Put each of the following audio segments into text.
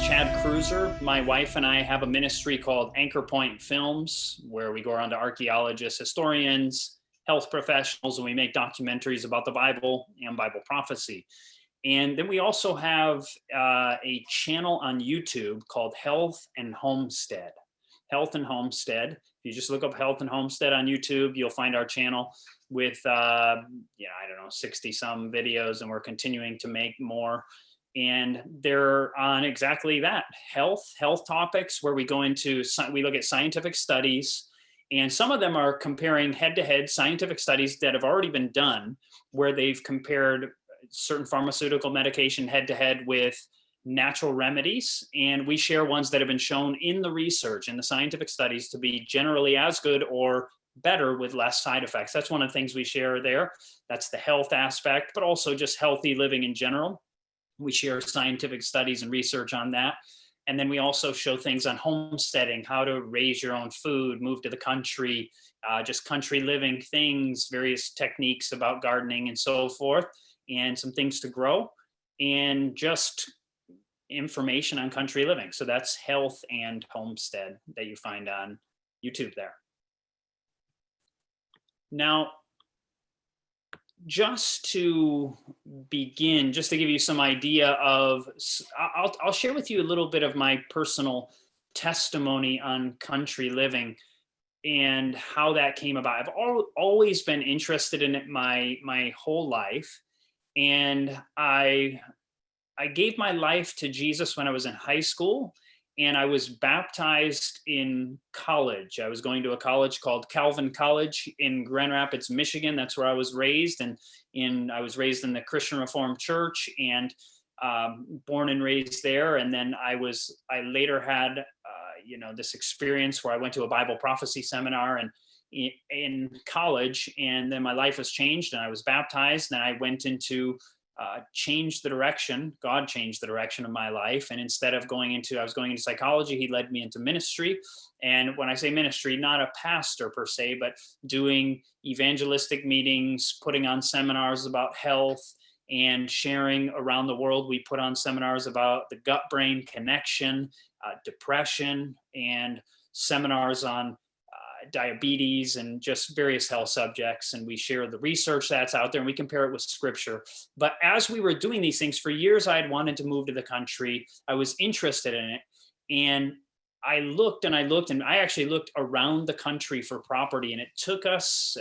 Chad Kreuzer. My wife and I have a ministry called Anchor Point Films, where we go around to archaeologists, historians, health professionals, and we make documentaries about the Bible and Bible prophecy. And then we also have a channel on YouTube called Health and Homestead. Health and Homestead. If you just look up Health and Homestead on YouTube, you'll find our channel with, 60 some videos, and we're continuing to make more. And they're on exactly that, health topics, where we look at scientific studies, and some of them are comparing head-to-head scientific studies that have already been done, where they've compared certain pharmaceutical medication head-to-head with natural remedies. And we share ones that have been shown in the research, in the scientific studies, to be generally as good or better with less side effects. That's one of the things we share there. That's the health aspect, but also just healthy living in general. We share scientific studies and research on that. And then we also show things on homesteading, how to raise your own food, move to the country, just country living things, various techniques about gardening and so forth, and some things to grow, and just information on country living. So that's Health and Homestead that you find on YouTube there. Now, just to begin, just to give you some idea of, I'll share with you a little bit of my personal testimony on country living and how that came about. I've always been interested in it my whole life. And I gave my life to Jesus when I was in high school, and I was baptized in college. I was going to a college called Calvin College in Grand Rapids, Michigan. That's where I was raised. And I was raised in the Christian Reformed Church, and born and raised there. And then I later had, this experience where I went to a Bible prophecy seminar and in college, and then my life was changed, and I was baptized, and I went into changed the direction. God changed the direction of my life. And instead of I was going into psychology, he led me into ministry. And when I say ministry, not a pastor per se, but doing evangelistic meetings, putting on seminars about health, and sharing around the world. We put on seminars about the gut-brain connection, depression, and seminars on diabetes, and just various health subjects. And we share the research that's out there, and we compare it with scripture. But as we were doing these things for years, I had wanted to move to the country. I was interested in it. And I looked, and I actually looked around the country for property. And it took us,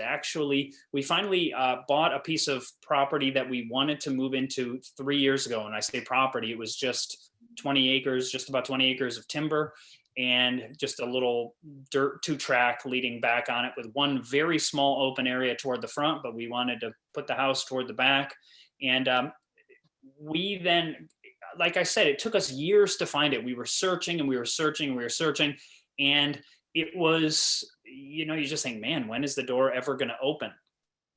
we finally bought a piece of property that we wanted to move into 3 years ago. And I say property, it was just 20 acres, just about 20 acres of timber, and just a little dirt 2-track leading back on it, with one very small open area toward the front, but we wanted to put the house toward the back. And we then, like I said, it took us years to find it. We were searching, and we were searching, and we were searching. And it was, you just think, man, when is the door ever going to open?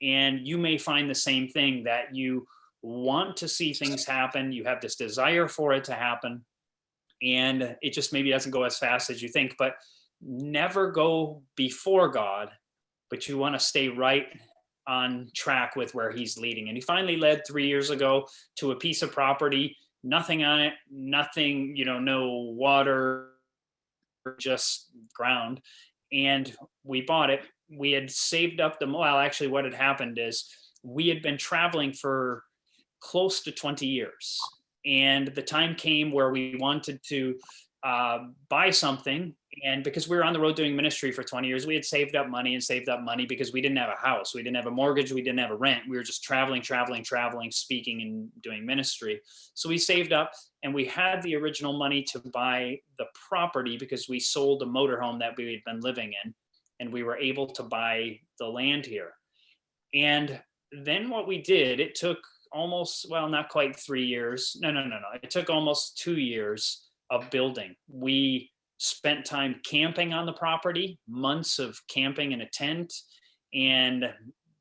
And you may find the same thing, that you want to see things happen. You have this desire for it to happen. And it just maybe doesn't go as fast as you think. But never go before God, but you want to stay right on track with where he's leading. And he finally led 3 years ago to a piece of property, nothing on it, nothing, no water, just ground. And we bought it. We had saved up actually what had happened is we had been traveling for close to 20 years. And the time came where we wanted to buy something. And because we were on the road doing ministry for 20 years, we had saved up money because we didn't have a house. We didn't have a mortgage. We didn't have a rent. We were just traveling, speaking and doing ministry. So we saved up, and we had the original money to buy the property because we sold a motorhome that we had been living in, and we were able to buy the land here. And then what we did, it took not quite 3 years. No. It took almost 2 years of building. We spent time camping on the property, months of camping in a tent, and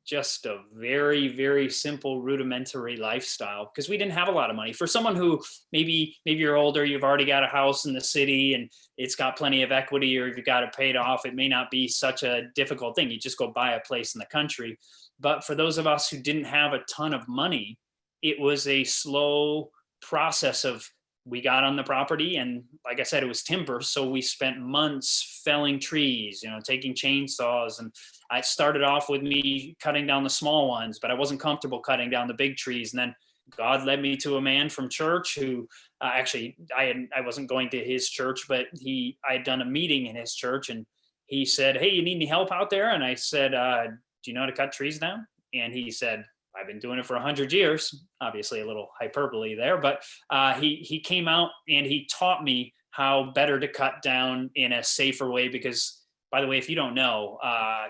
just a very, very simple, rudimentary lifestyle, because we didn't have a lot of money. For someone who maybe you're older, you've already got a house in the city and it's got plenty of equity, or you've got it paid off, it may not be such a difficult thing. You just go buy a place in the country. But for those of us who didn't have a ton of money, it was a slow process of we got on the property, and like I said, it was timber. So we spent months felling trees, taking chainsaws. And I started off with me cutting down the small ones, but I wasn't comfortable cutting down the big trees. And then God led me to a man from church who actually I wasn't going to his church, but I had done a meeting in his church, and he said, "Hey, you need any help out there?" And I said, "Do you know how to cut trees down?" And he said, "I've been doing it for 100 years. Obviously a little hyperbole there, but he came out and he taught me how better to cut down in a safer way. Because, by the way, if you don't know,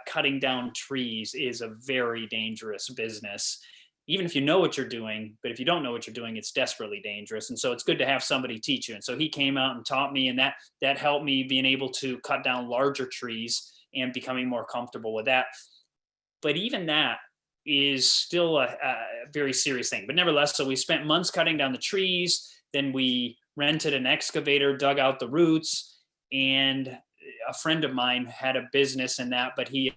cutting down trees is a very dangerous business. Even if you know what you're doing, but if you don't know what you're doing, it's desperately dangerous. And so it's good to have somebody teach you. And so he came out and taught me, and that helped me being able to cut down larger trees and becoming more comfortable with that. But even that is still a very serious thing. But nevertheless, so we spent months cutting down the trees. Then we rented an excavator, dug out the roots, and a friend of mine had a business in that, but he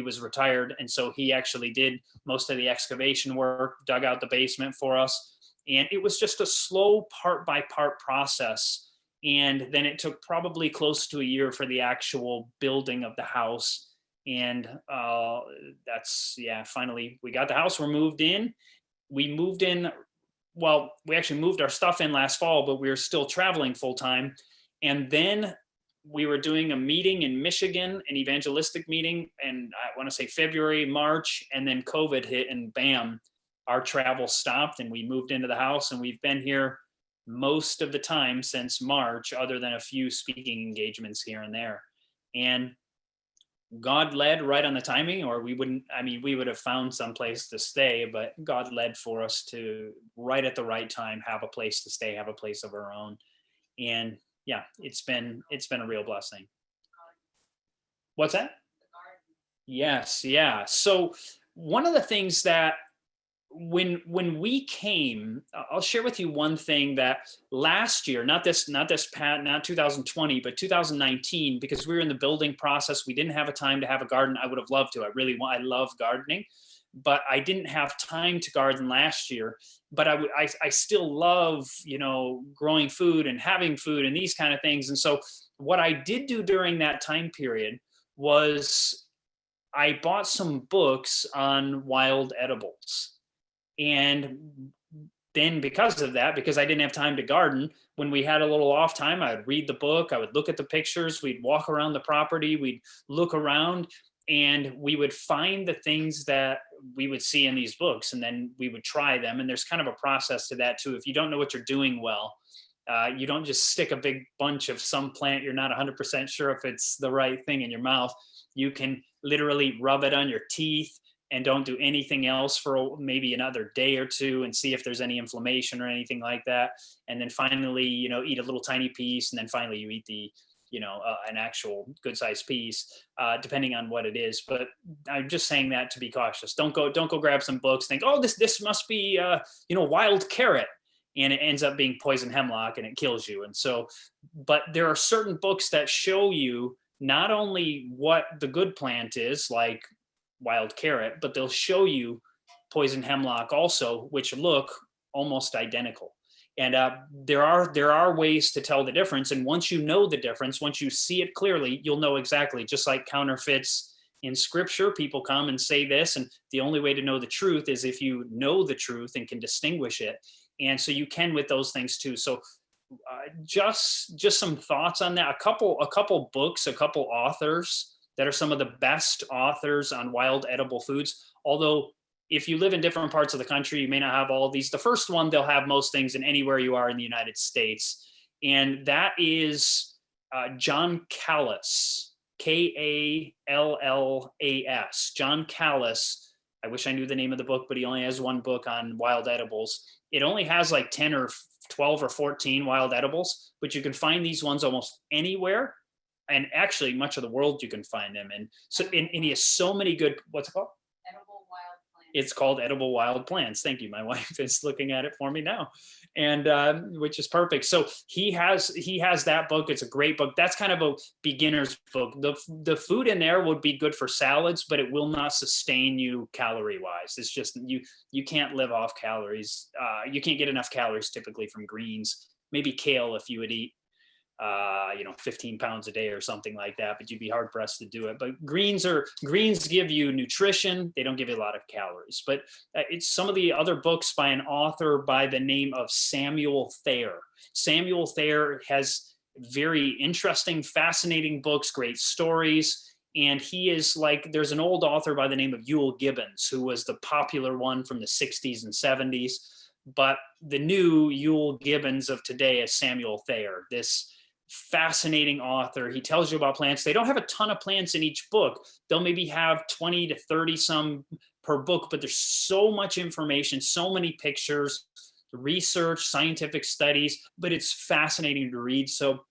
was retired. And so he actually did most of the excavation work, dug out the basement for us. And it was just a slow part by part process. And then it took probably close to a year for the actual building of the house. And finally we got the house. We moved in. Well, we actually moved our stuff in last fall, but we were still traveling full time. And then we were doing a meeting in Michigan, an evangelistic meeting, and I want to say February, March, and then COVID hit, and bam, our travel stopped, and we moved into the house, and we've been here most of the time since March, other than a few speaking engagements here and there. And God led right on the timing, or we would have found some place to stay, but God led for us to, right at the right time, have a place to stay, have a place of our own. And yeah, it's been a real blessing. What's that? Yes. Yeah. So one of the things that when we came, I'll share with you one thing that last year, not 2020, but 2019, because we were in the building process, we didn't have a time to have a garden. I would have loved to. I love gardening, but I didn't have time to garden last year. But I still love, growing food and having food and these kind of things. And so what I did do during that time period was I bought some books on wild edibles. And then because of that, because I didn't have time to garden, when we had a little off time, I would read the book, I would look at the pictures, we'd walk around the property, we'd look around, and we would find the things that we would see in these books, and then we would try them. And there's kind of a process to that too. If you don't know what you're doing well, you don't just stick a big bunch of some plant you're not 100% sure if it's the right thing in your mouth. You can literally rub it on your teeth and don't do anything else for maybe another day or two and see if there's any inflammation or anything like that. And then finally, eat a little tiny piece. And then finally you eat an actual good sized piece, depending on what it is. But I'm just saying that to be cautious. Don't go grab some books, think, oh, this must be, wild carrot. And it ends up being poison hemlock and it kills you. And so, but there are certain books that show you not only what the good plant is, like wild carrot, but they'll show you poison hemlock also, which look almost identical. And there are ways to tell the difference. And once you know the difference, once you see it clearly, you'll know exactly. Just like counterfeits in scripture, people come and say this, and the only way to know the truth is if you know the truth and can distinguish it. And so you can with those things too. So just some thoughts on that. A couple books, a couple authors that are some of the best authors on wild edible foods. Although if you live in different parts of the country, you may not have all of these. The first one, they'll have most things in anywhere you are in the United States. And that is John Kallis, Kallas. John Kallis. I wish I knew the name of the book, but he only has one book on wild edibles. It only has like 10 or 12 or 14 wild edibles, but you can find these ones almost anywhere. And actually much of the world you can find them. And so, and he has so many good, what's it called? Edible wild plants. It's called Edible Wild Plants. Thank you. My wife is looking at it for me now, and which is perfect. So he has that book. It's a great book. That's kind of a beginner's book. The food in there would be good for salads, but it will not sustain you calorie wise. It's just, you can't live off calories. You can't get enough calories typically from greens. maybe kale if you would eat 15 pounds a day or something like that, but you'd be hard pressed to do it. But greens give you nutrition. They don't give you a lot of calories, but it's some of the other books by an author by the name of Samuel Thayer. Samuel Thayer has very interesting, fascinating books, great stories. And he is like, there's an old author by the name of Ewell Gibbons, who was the popular one from the 60s and 70s. But the new Ewell Gibbons of today is Samuel Thayer, this fascinating author. He tells you about plants. They don't have a ton of plants in each book. They'll maybe have 20 to 30 some per book, but there's so much information, so many pictures, research, scientific studies, but it's fascinating to read. So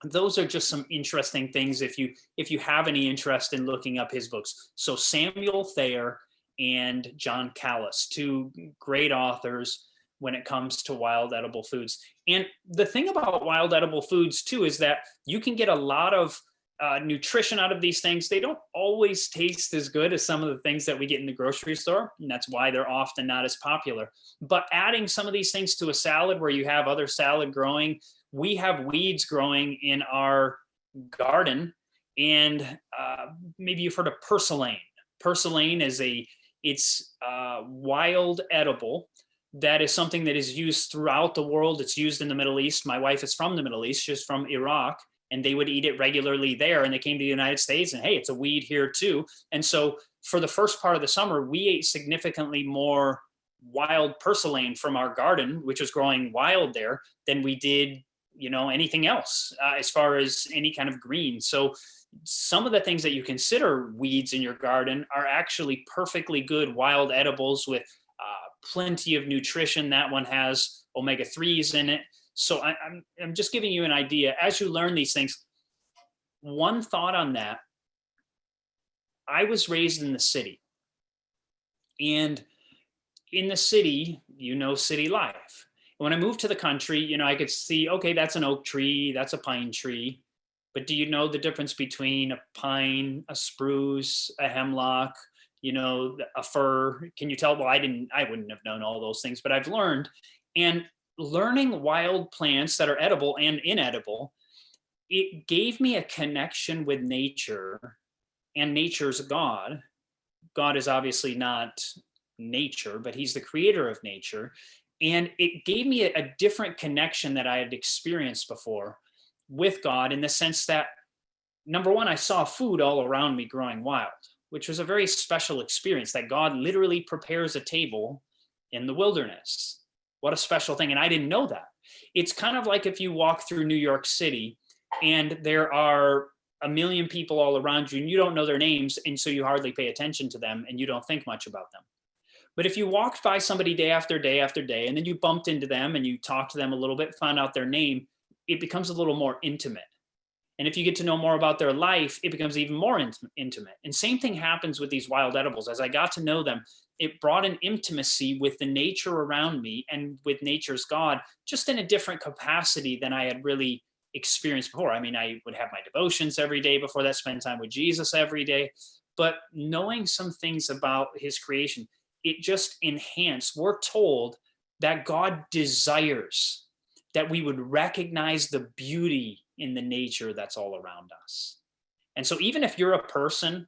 those are just some interesting things if you have any interest in looking up his books. So Samuel Thayer and John Callis, two great authors when it comes to wild edible foods. And the thing about wild edible foods too is that you can get a lot of nutrition out of these things. They don't always taste as good as some of the things that we get in the grocery store, and that's why they're often not as popular. But adding some of these things to a salad where you have other salad growing, we have weeds growing in our garden, and maybe you've heard of purslane. Purslane is it's wild edible that is something that is used throughout the world. It's used in the Middle East. My wife is from the Middle East. She's from Iraq, and they would eat it regularly there. And they came to the United States, and hey, it's a weed here too. And so for the first part of the summer, we ate significantly more wild purslane from our garden, which was growing wild there, than we did, anything else as far as any kind of green. So some of the things that you consider weeds in your garden are actually perfectly good wild edibles with plenty of nutrition. That one has omega-3s in it. So I'm just giving you an idea as you learn these things. One thought on that: I was raised in the city, and in the city, city life. When I moved to the country, I could see, okay, that's an oak tree, that's a pine tree. But do you know the difference between a pine, a spruce, a hemlock, a fir? Can you tell? Well, I wouldn't have known all those things, but I've learned. And learning wild plants that are edible and inedible, it gave me a connection with nature and nature's God. God is obviously not nature, but he's the creator of nature. And it gave me a different connection that I had experienced before with God, in the sense that, number one, I saw food all around me growing wild, which was a very special experience, that God literally prepares a table in the wilderness. What a special thing. And I didn't know that. It's kind of like if you walk through New York City and there are a million people all around you and you don't know their names, and so you hardly pay attention to them and you don't think much about them. But if you walked by somebody day after day after day, and then you bumped into them and you talked to them a little bit, found out their name, it becomes a little more intimate. And if you get to know more about their life, it becomes even more intimate. And same thing happens with these wild edibles. As I got to know them, it brought an intimacy with the nature around me and with nature's God, just in a different capacity than I had really experienced before. I mean, I would have my devotions every day before that, spend time with Jesus every day. But knowing some things about his creation, it just enhanced. We're told that God desires that we would recognize the beauty in the nature that's all around us. And so even if you're a person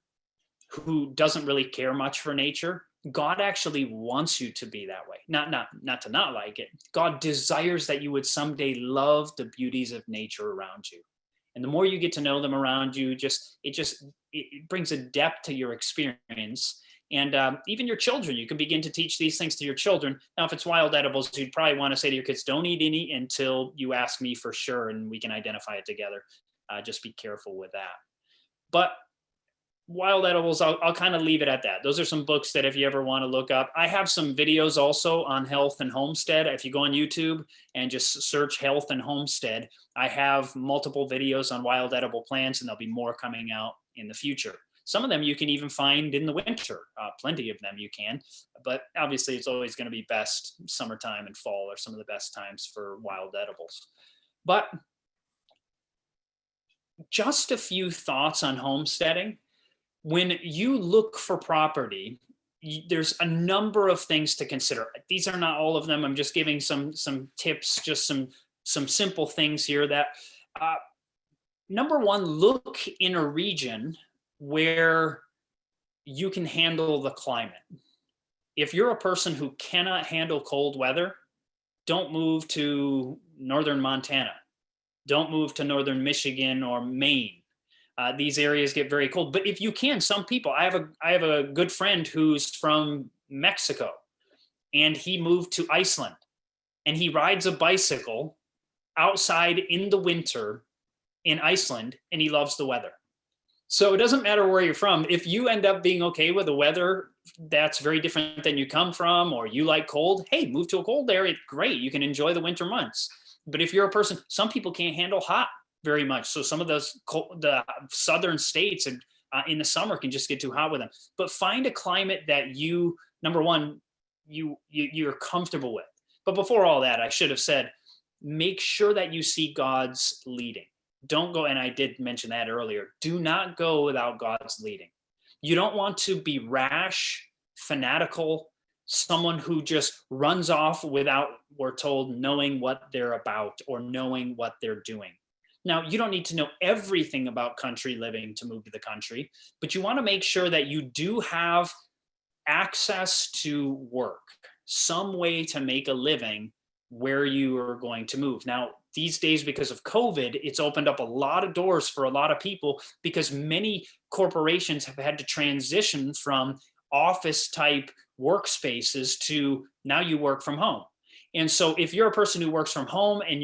who doesn't really care much for nature, God actually wants you to be that way. Not to not like it. God desires that you would someday love the beauties of nature around you. And the more you get to know them around you, it brings a depth to your experience. And even your children, you can begin to teach these things to your children. Now, if it's wild edibles, you'd probably want to say to your kids, don't eat any until you ask me for sure, and we can identify it together. Just be careful with that. But wild edibles, I'll kind of leave it at that. Those are some books that if you ever want to look up. I have some videos also on health and homestead. If you go on YouTube and just search health and homestead, I have multiple videos on wild edible plants, and there'll be more coming out in the future. Some of them you can even find in the winter. Plenty of them you can, but obviously it's always going to be best summertime and fall are some of the best times for wild edibles. But just a few thoughts on homesteading. When you look for property, there's a number of things to consider. These are not all of them. I'm just giving some tips, just some some simple things here that, number one, look in a region where you can handle the climate. If you're a person who cannot handle cold weather, don't move to northern Montana. Don't move to northern Michigan or Maine. These areas get very cold. But if you can, some people, I have a good friend who's from Mexico, and he moved to Iceland, and he rides a bicycle outside in the winter in Iceland, and he loves the weather. So it doesn't matter where you're from. If you end up being okay with the weather that's very different than you come from, or you like cold, hey, move to a cold area. Great. You can enjoy the winter months. But if you're a person, some people can't handle hot very much. So some of the southern states and in the summer can just get too hot with them. But find a climate that you, number one, you're comfortable with. But before all that, I should have said, make sure that you see God's leading. Don't go, and I did mention that earlier, do not go without God's leading. You don't want to be rash, fanatical, someone who just runs off without, we're told, knowing what they're about or knowing what they're doing. Now, you don't need to know everything about country living to move to the country, but you want to make sure that you do have access to work, some way to make a living where you are going to move. Now, these days, because of COVID, it's opened up a lot of doors for a lot of people, because many corporations have had to transition from office type workspaces to now you work from home. And so if you're a person who works from home and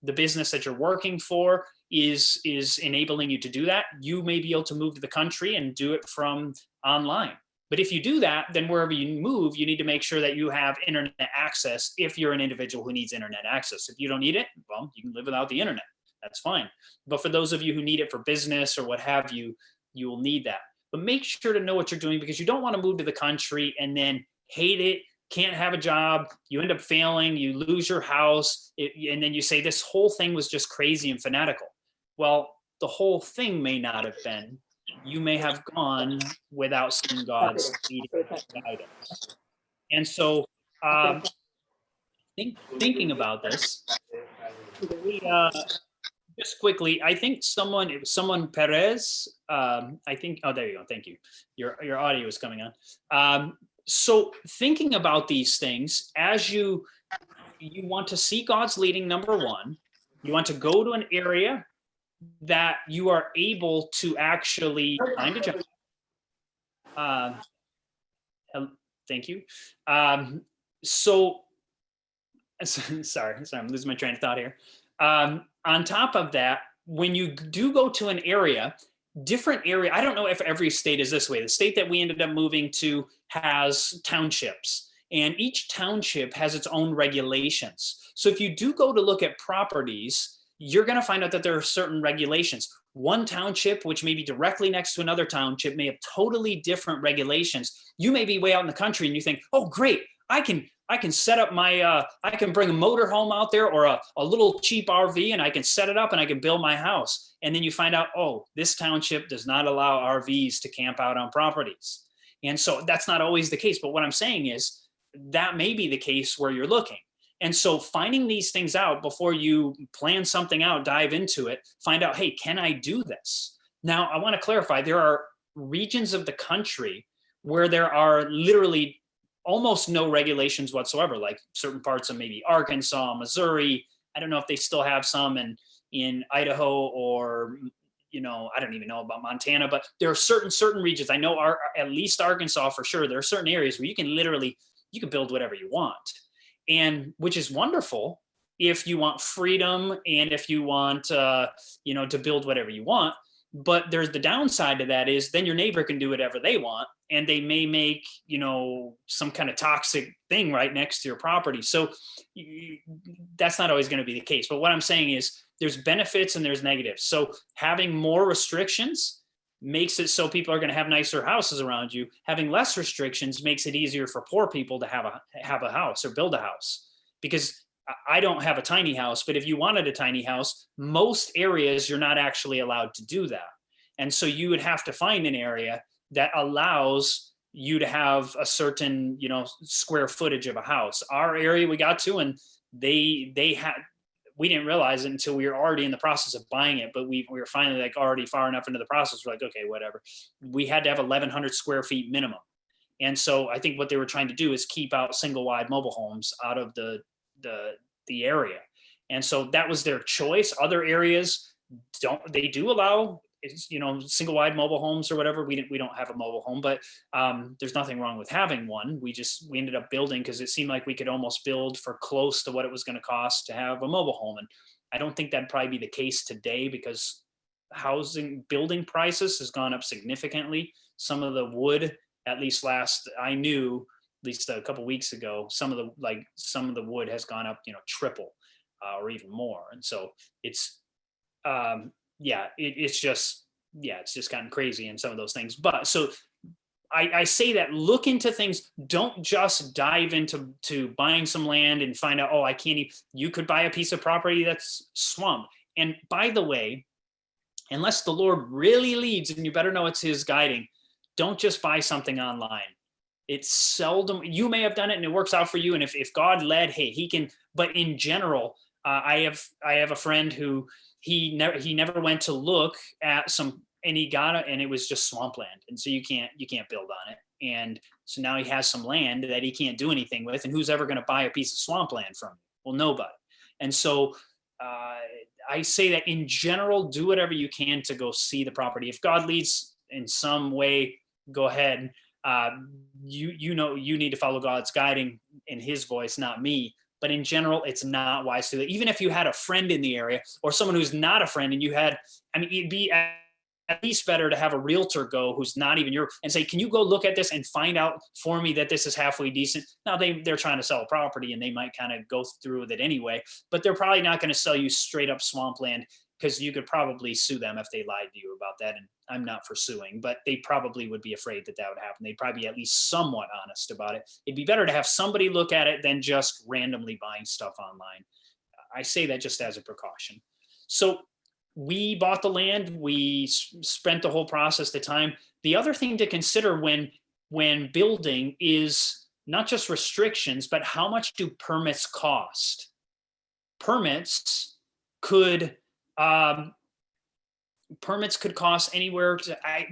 the business that you're working for is enabling you to do that, you may be able to move to the country and do it from online. But if you do that, then wherever you move, you need to make sure that you have internet access if you're an individual who needs internet access. If you don't need it, well, you can live without the internet. That's fine. But for those of you who need it for business or what have you, you will need that. But make sure to know what you're doing, because you don't want to move to the country and then hate it, can't have a job, you end up failing, you lose your house, and then you say this whole thing was just crazy and fanatical. Well, the whole thing may not have been. You may have gone without seeing God's guidance. And so thinking about this, just quickly, I think someone Perez, I think, oh, there you go. Thank you. Your audio is coming on. So thinking about these things, as you want to see God's leading, number one, you want to go to an area that you are able to actually find a job. Thank you. Sorry, I'm losing my train of thought here. On top of that, when you do go to an area, different area, I don't know if every state is this way. The state that we ended up moving to has townships, and each township has its own regulations. So if you do go to look at properties, you're going to find out that there are certain regulations. One township, which may be directly next to another township, may have totally different regulations. You may be way out in the country and you think, oh, great, I can set up my, I can bring a motor home out there, or a little cheap RV, and I can set it up and I can build my house. And then you find out, oh, this township does not allow RVs to camp out on properties. And so that's not always the case. But what I'm saying is that may be the case where you're looking. And so finding these things out before you plan something out, dive into it, find out, hey, can I do this? Now, I want to clarify, there are regions of the country where there are literally almost no regulations whatsoever, like certain parts of maybe Arkansas, Missouri. I don't know if they still have some in Idaho, or, I don't even know about Montana, but there are certain regions. I know at least Arkansas for sure. There are certain areas where you can build whatever you want. And which is wonderful if you want freedom and if you want, to build whatever you want. But there's the downside to that is then your neighbor can do whatever they want, and they may make, some kind of toxic thing right next to your property. So that's not always going to be the case. But what I'm saying is there's benefits and there's negatives. So having more restrictions makes it so people are going to have nicer houses around you. Having less restrictions makes it easier for poor people to have a house or build a house. Because I don't have a tiny house, but if you wanted a tiny house, most areas you're not actually allowed to do that. And so you would have to find an area that allows you to have a certain, square footage of a house. Our area we got to, and they had, we didn't realize it until we were already in the process of buying it, but we were finally like already far enough into the process. We're like, okay, whatever. We had to have 1,100 square feet minimum. And so I think what they were trying to do is keep out single wide mobile homes out of the area. And so that was their choice. Other areas do allow, single wide mobile homes or whatever. We don't have a mobile home, but there's nothing wrong with having one. We ended up building because it seemed like we could almost build for close to what it was going to cost to have a mobile home. And I don't think that'd probably be the case today, because building prices has gone up significantly. Some of the wood, at least I knew at least a couple weeks ago, some of the wood has gone up, triple or even more. And so it's it's just gotten crazy in some of those things. But so I say that look into things. Don't just dive into buying some land and find out, oh, I can't even, you could buy a piece of property that's swamp. And by the way, unless the Lord really leads, and you better know it's his guiding, don't just buy something online. It's seldom, you may have done it and it works out for you. And if God led, hey, he can, but in general, I have a friend who he never went to look at and he got it, and it was just swampland. And so you can't build on it. And so now he has some land that he can't do anything with. And who's ever going to buy a piece of swampland from him? Well, nobody. And so I say that in general, do whatever you can to go see the property. If God leads in some way, go ahead. You need to follow God's guiding in his voice, not me. But in general, it's not wise to do that. Even if you had a friend in the area or someone who's not a friend, and it'd be at least better to have a realtor go who's not even and say, can you go look at this and find out for me that this is halfway decent? Now they're trying to sell a property and they might kind of go through with it anyway, but they're probably not going to sell you straight up swampland, because you could probably sue them if they lied to you about that. And I'm not for suing, but they probably would be afraid that would happen. They'd probably be at least somewhat honest about it. It'd be better to have somebody look at it than just randomly buying stuff online. I say that just as a precaution. So we bought the land. We spent the whole process, the time. The other thing to consider when building is not just restrictions, but how much do permits cost? Permits could cost anywhere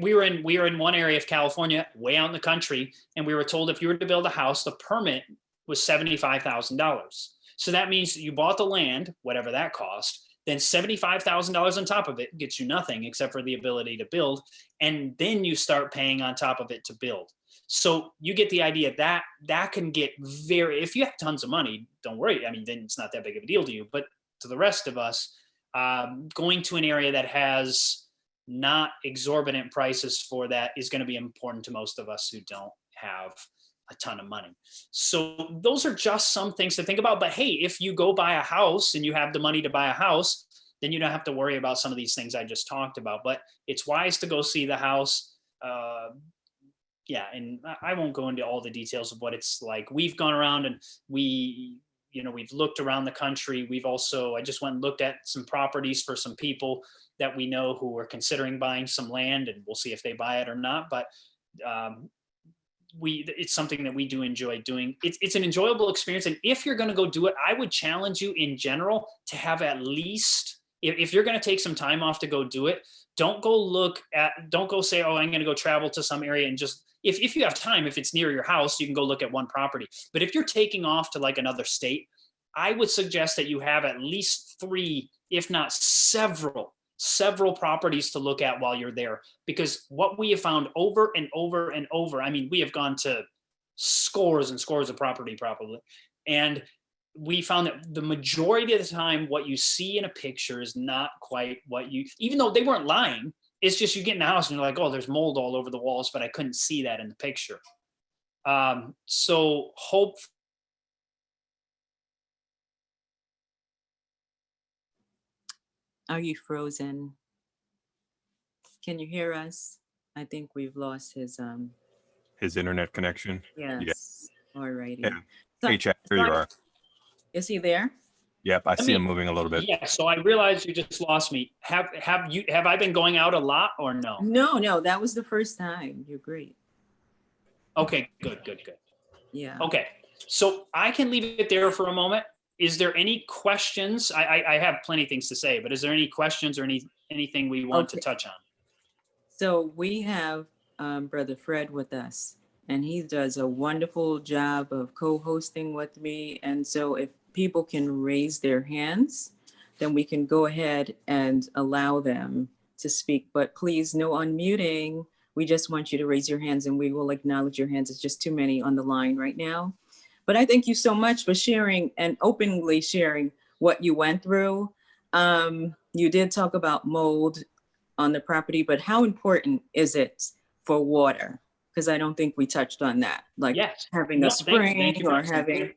we were in one area of California, way out in the country, and we were told if you were to build a house, the permit was $75,000. So that means you bought the land, whatever that cost, then $75,000 on top of it gets you nothing except for the ability to build, and then you start paying on top of it to build. So you get the idea that can get if you have tons of money, don't worry. I mean, then it's not that big of a deal to you, but to the rest of us, going to an area that has not exorbitant prices for that is going to be important to most of us who don't have a ton of money. So those are just some things to think about. But hey, if you go buy a house and you have the money to buy a house, then you don't have to worry about some of these things I just talked about. But it's wise to go see the house. And I won't go into all the details of what it's like. We've gone around and we've looked around the country. I just went and looked at some properties for some people that we know who are considering buying some land, and we'll see if they buy it or not. But it's something that we do enjoy doing. It's an enjoyable experience. And if you're going to go do it, I would challenge you in general to have at least, if you're going to take some time off to go do it, don't go say, oh, I'm going to go travel to some area and just, if you have time, if it's near your house, you can go look at one property. But if you're taking off to like another state, I would suggest that you have at least 3, if not several properties to look at while you're there. Because what we have found over and over and over, I mean, we have gone to scores and scores of property probably. And we found that the majority of the time, what you see in a picture is not quite even though they weren't lying, it's just you get in the house and you're like, oh, there's mold all over the walls, but I couldn't see that in the picture. So hope. Are you frozen? Can you hear us? I think we've lost his internet connection. Yes. Yeah. All righty. Yeah. Hey, Chad, here you are. Is he there? Yep, I see him moving a little bit. Yeah, so I realized you just lost me. Have I been going out a lot or no? No, that was the first time. You're great. Okay, good. Yeah. Okay, so I can leave it there for a moment. is there any questions? I have plenty of things to say, but is there any questions or anything we want to Okay. touch on? So we have Brother Fred with us, and he does a wonderful job of co-hosting with me. And so if people can raise their hands, then we can go ahead and allow them to speak. But please, no unmuting. We just want you to raise your hands and we will acknowledge your hands. It's just too many on the line right now. But I thank you so much for sharing and openly sharing what you went through. You did talk about mold on the property, but how important is it for water? Because I don't think we touched on that, like Yes. having No, a spring thank you for or asking. having,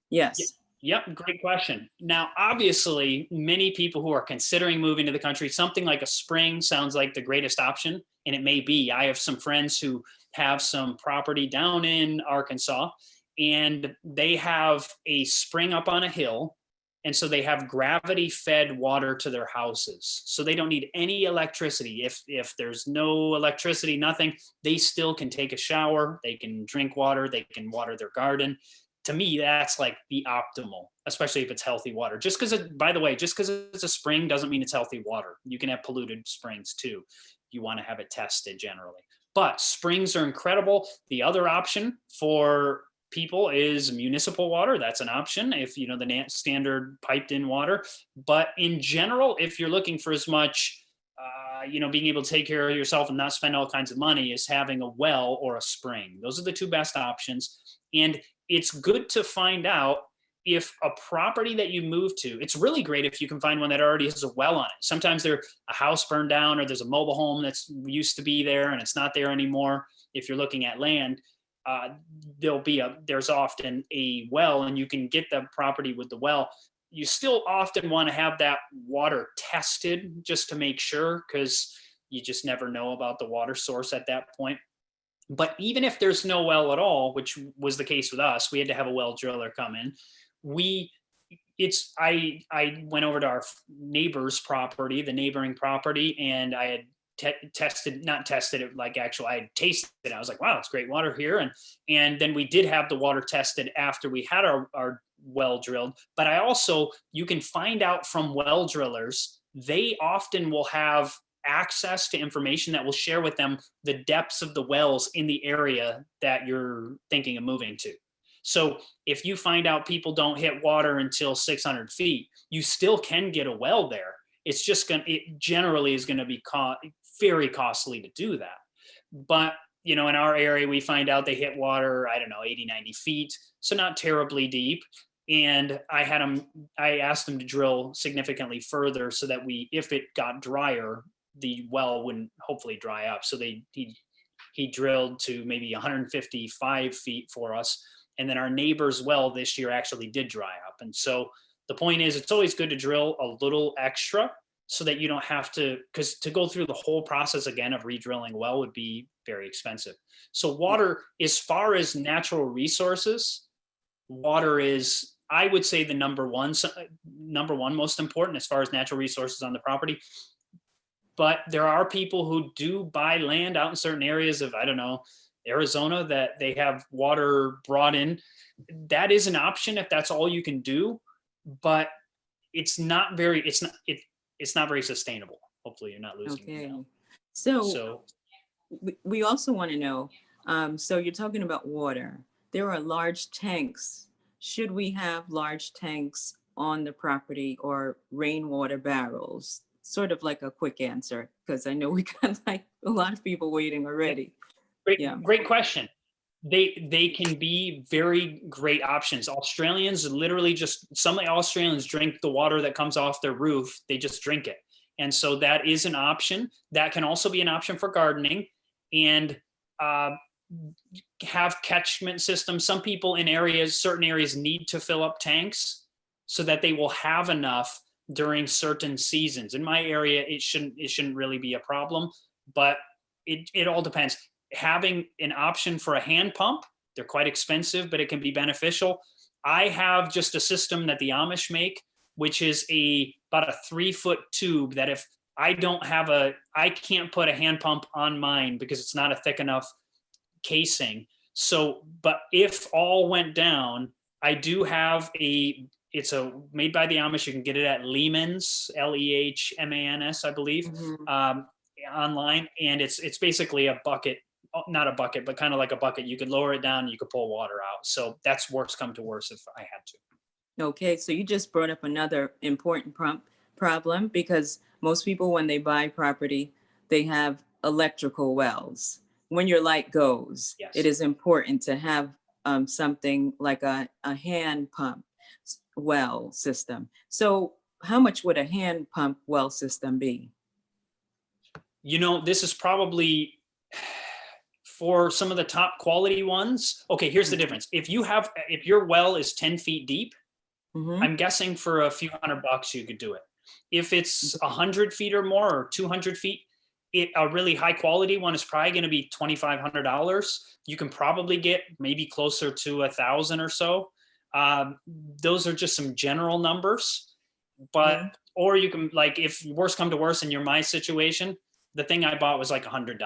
yes. Yep, great question. Now, obviously, many people who are considering moving to the country, something like a spring sounds like the greatest option, and it may be. I have some friends who have some property down in Arkansas, and they have a spring up on a hill, and so they have gravity-fed water to their houses. So they don't need any electricity. If there's no electricity, nothing, they still can take a shower, they can drink water, they can water their garden. To me, that's like the optimal, especially if it's healthy water. Just because by the way, just because it's a spring doesn't mean it's healthy water. You can have polluted springs too. You want to have it tested generally. But springs are incredible. The other option for people is municipal water. That's an option if you know the standard piped in water. But in general, if you're looking for as much being able to take care of yourself and not spend all kinds of money, is having a well or a spring. Those are the two best options. And it's good to find out if a property that you move to, it's really great if you can find one that already has a well on it. Sometimes there's a house burned down or there's a mobile home that's used to be there and it's not there anymore. If you're looking at land, there's often a well and you can get the property with the well. You still often want to have that water tested just to make sure, because you just never know about the water source at that point. But even if there's no well at all, which was the case with us, we had to have a well driller come in. I went over to our neighbor's property, the neighboring property, and I had not tested it like actual, I had tasted it. I was like, wow, it's great water here. And then we did have the water tested after we had our well drilled. But you can find out from well drillers, they often will have access to information that will share with them the depths of the wells in the area that you're thinking of moving to. So if you find out people don't hit water until 600 feet, you still can get a well there. It's just it generally is going to be very costly to do that. But, in our area, we find out they hit water, 80, 90 feet. So not terribly deep. And I asked them to drill significantly further so that if it got drier, the well wouldn't hopefully dry up. So he drilled to maybe 155 feet for us. And then our neighbor's well this year actually did dry up. And so the point is, it's always good to drill a little extra so that you don't have to, because to go through the whole process again of redrilling a well would be very expensive. So water, as far as natural resources, water is, I would say, the number one most important as far as natural resources on the property. But there are people who do buy land out in certain areas of, Arizona, that they have water brought in. That is an option if that's all you can do, but it's not very sustainable. Hopefully you're not losing me now. So we also want to know, so you're talking about water. There are large tanks. Should we have large tanks on the property or rainwater barrels? Sort of like a quick answer, because I know we got like a lot of people waiting already. Great question. They can be very great options. Australians literally some Australians drink the water that comes off their roof. They just drink it. And so that is an option. That can also be an option for gardening and have catchment systems. Some people in certain areas need to fill up tanks so that they will have enough during certain seasons. In my area, it shouldn't really be a problem, but it all depends. Having an option for a hand pump, they're quite expensive, but it can be beneficial. I have just a system that the Amish make, which is about a 3-foot tube that if I can't put a hand pump on mine because it's not a thick enough casing. So, but if all went down, I do have a It's made by the Amish. You can get it at Lehman's, Lehmans, I believe, online. And it's basically a bucket, not a bucket, but kind of like a bucket. You could lower it down and you could pull water out. So that's worse come to worse if I had to. Okay, so you just brought up another important problem, because most people, when they buy property, they have electrical wells. When your light goes, Yes. it is important to have something like a hand pump well system. So how much would a hand pump well system be? This is probably for some of the top quality ones. Okay, here's the difference. If your well is 10 feet deep, I'm guessing for a few $100 you could do it. If it's 100 feet or more, or 200 feet, a really high quality one is probably going to be $2,500. You can probably get maybe closer to 1,000 or so. Those are just some general numbers, but or you can, like, if worse come to worse and you're my situation, the thing I bought was like $100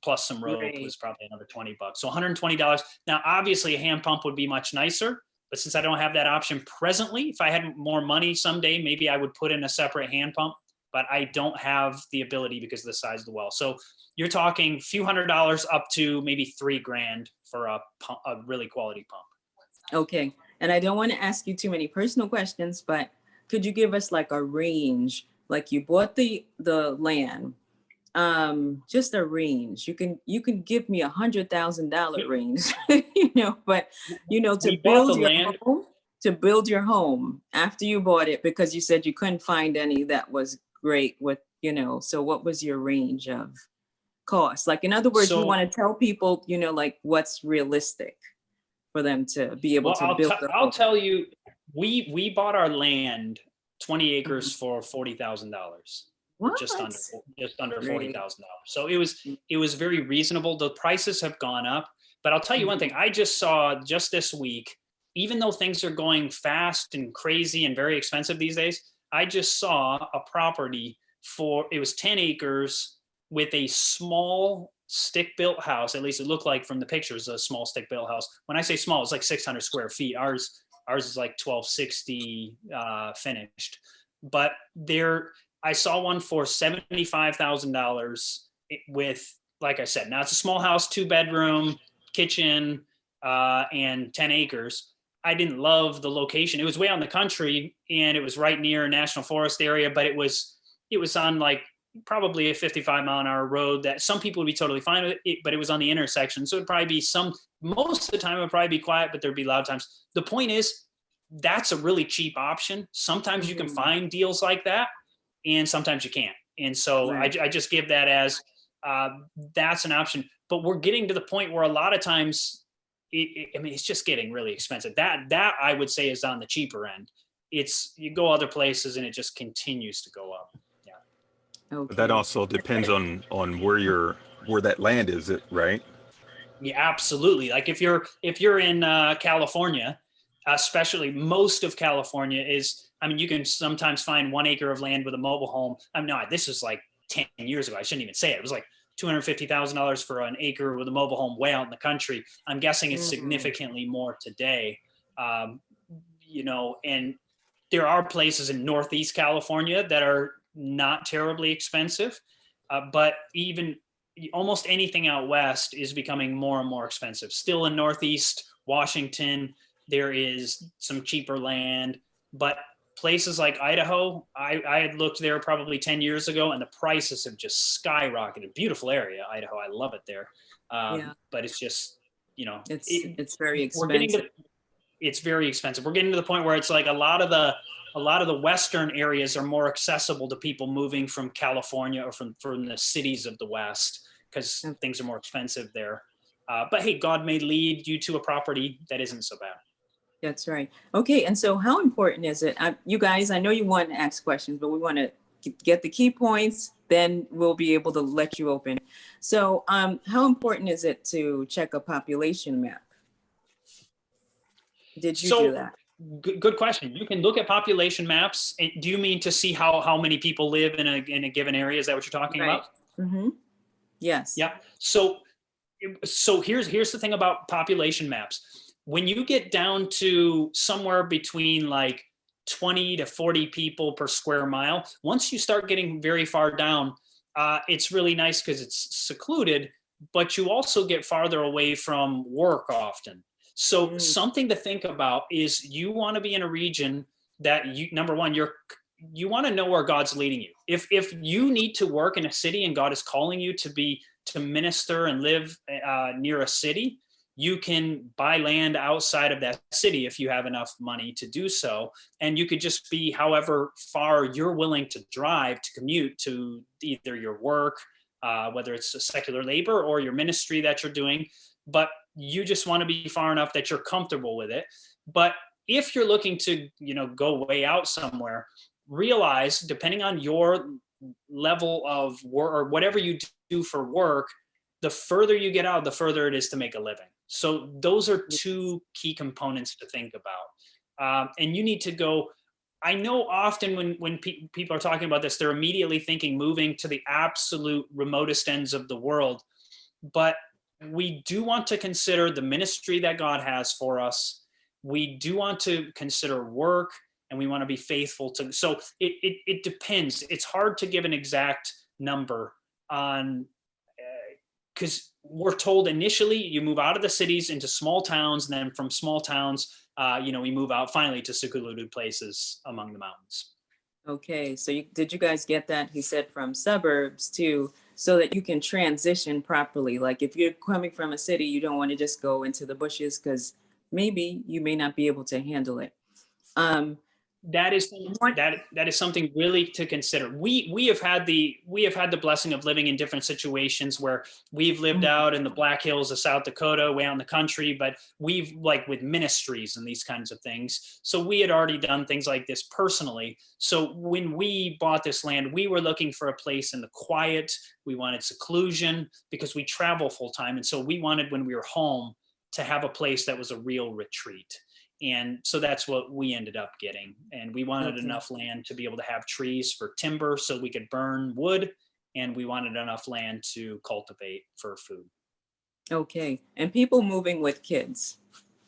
plus some rope was probably another $20. So $120. Now, obviously a hand pump would be much nicer, but since I don't have that option presently, if I had more money someday, maybe I would put in a separate hand pump, but I don't have the ability because of the size of the well. So you're talking a few $100 up to maybe $3,000 for a really quality pump. Okay. And I don't want to ask you too many personal questions, but could you give us like a range? Like, you bought the land, just a range. You can give me $100,000 range, but to build your home after you bought it, because you said you couldn't find any that was great with, so what was your range of cost? Like, in other words, you want to tell people, like, what's realistic for them to be able to build. I'll tell you, we bought our land, 20 acres for $40,000. Just under $40,000. So it was very reasonable. The prices have gone up, but I'll tell you one thing. I just saw just this week, even though things are going fast and crazy and very expensive these days, I just saw a property it was 10 acres with a small stick-built house. At least it looked like from the pictures, a small stick-built house. When I say small, it's like 600 square feet. Ours is like 1,260 finished. But I saw one for $75,000 with, like I said, now it's a small house, 2-bedroom, kitchen, and 10 acres. I didn't love the location. It was way out in the country, and it was right near a national forest area, but it was on like probably a 55-mile-an-hour road that some people would be totally fine with it, but it was on the intersection. So it'd probably be most of the time it would probably be quiet, but there'd be loud times. The point is, that's a really cheap option. Sometimes you can find deals like that, and sometimes you can't. And so I just give that as that's an option. But we're getting to the point where a lot of times, it's just getting really expensive. That I would say is on the cheaper end. You go other places and it just continues to go up. Yeah. Okay. But that also depends on where that land is, right? Yeah, absolutely. Like if you're in California, especially most of California you can sometimes find 1 acre of land with a mobile home. This is like 10 years ago. I shouldn't even say it. It was like $250,000 for an acre with a mobile home way out in the country. I'm guessing it's significantly more today. And there are places in Northeast California that are not terribly expensive, but even almost anything out west is becoming more and more expensive. Still in Northeast Washington, there is some cheaper land, but places like Idaho, I had looked there probably 10 years ago, and the prices have just skyrocketed. Beautiful area, Idaho. I love it there. But it's just, it's very expensive. It's very expensive. We're getting to the point where it's like a lot of the Western areas are more accessible to people moving from California or from the cities of the West, because things are more expensive there. But hey, God may lead you to a property that isn't so bad. That's right. Okay. And so how important is it? You guys, I know you want to ask questions, but we want to get the key points, then we'll be able to let you open. So how important is it to check a population map? Did you do that? Good question. You can look at population maps. Do you mean to see how many people live in a given area? Is that what you're talking about? Mm-hmm. Yes. Yeah. So here's the thing about population maps. When you get down to somewhere between like 20 to 40 people per square mile. Once you start getting very far down, it's really nice because it's secluded, but you also get farther away from work often. So something to think about is you want to be in a region that number one, you want to know where God's leading you. If you need to work in a city and God is calling you to minister and live near a city, you can buy land outside of that city if you have enough money to do so. And you could just be however far you're willing to drive to commute to either your work, whether it's a secular labor or your ministry that you're doing. But you just want to be far enough that you're comfortable with it. But if you're looking to, go way out somewhere, realize depending on your level of work or whatever you do for work, the further you get out, the further it is to make a living. So those are two key components to think about. And you need to go, I know often when people are talking about this, they're immediately thinking moving to the absolute remotest ends of the world. But we do want to consider the ministry that God has for us. We do want to consider work, and we want to be faithful to. So it depends. It's hard to give an exact number on, because we're told initially you move out of the cities into small towns, and then from small towns, we move out finally to secluded places among the mountains. Okay, so did you guys get that? He said from suburbs to, so that you can transition properly. Like if you're coming from a city, you don't want to just go into the bushes because maybe you may not be able to handle it. That is something really to consider. We have had the blessing of living in different situations where we've lived out in the Black Hills of South Dakota, way out in the country, but we've with ministries and these kinds of things. So we had already done things like this personally. So when we bought this land, we were looking for a place in the quiet. We wanted seclusion because we travel full time. And so we wanted, when we were home, to have a place that was a real retreat. And so that's what we ended up getting. And we wanted enough land to be able to have trees for timber so we could burn wood. And we wanted enough land to cultivate for food. Okay. And people moving with kids,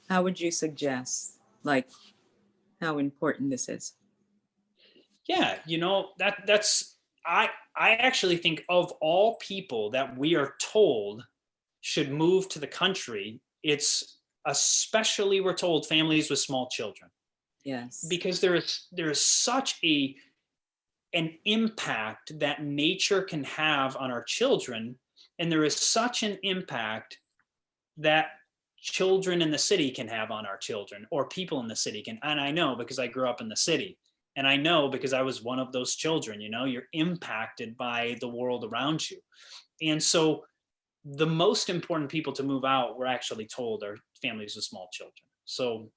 how would you suggest, how important this is? Yeah, I actually think of all people that we are told should move to the country, it's especially, we're told, families with small children. Yes. Because there is such an impact that nature can have on our children, and there is such an impact that children in the city can have on our children, or people in the city can. And I know because I grew up in the city, and I know because I was one of those children. You're impacted by the world around you. And so the most important people to move out, we're actually told, are families with small children. So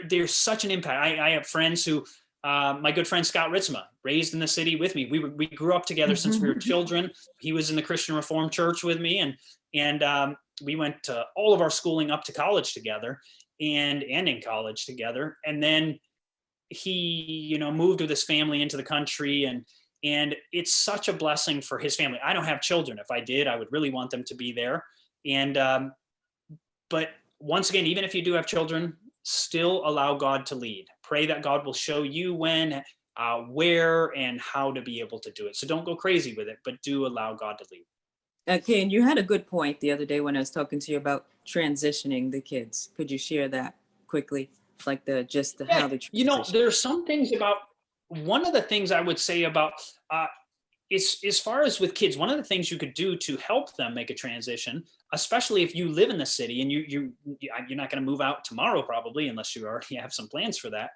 there's such an impact. I have friends who, my good friend Scott Ritzma, raised in the city with me. We grew up together since we were children. He was in the Christian Reformed Church with me, and we went to all of our schooling up to college together, and in college together. And then he, moved with his family into the country, and it's such a blessing for his family. I don't have children. If I did, I would really want them to be there. And but once again, even if you do have children, still allow God to lead. Pray that God will show you when, where, and how to be able to do it. So don't go crazy with it, but do allow God to lead. Okay, and you had a good point the other day when I was talking to you about transitioning the kids. Could you share that quickly? How the transition? There's some things about, one of the things I would say about is, as far as with kids, one of the things you could do to help them make a transition, especially if you live in the city and you're not going to move out tomorrow probably, unless you already have some plans for that.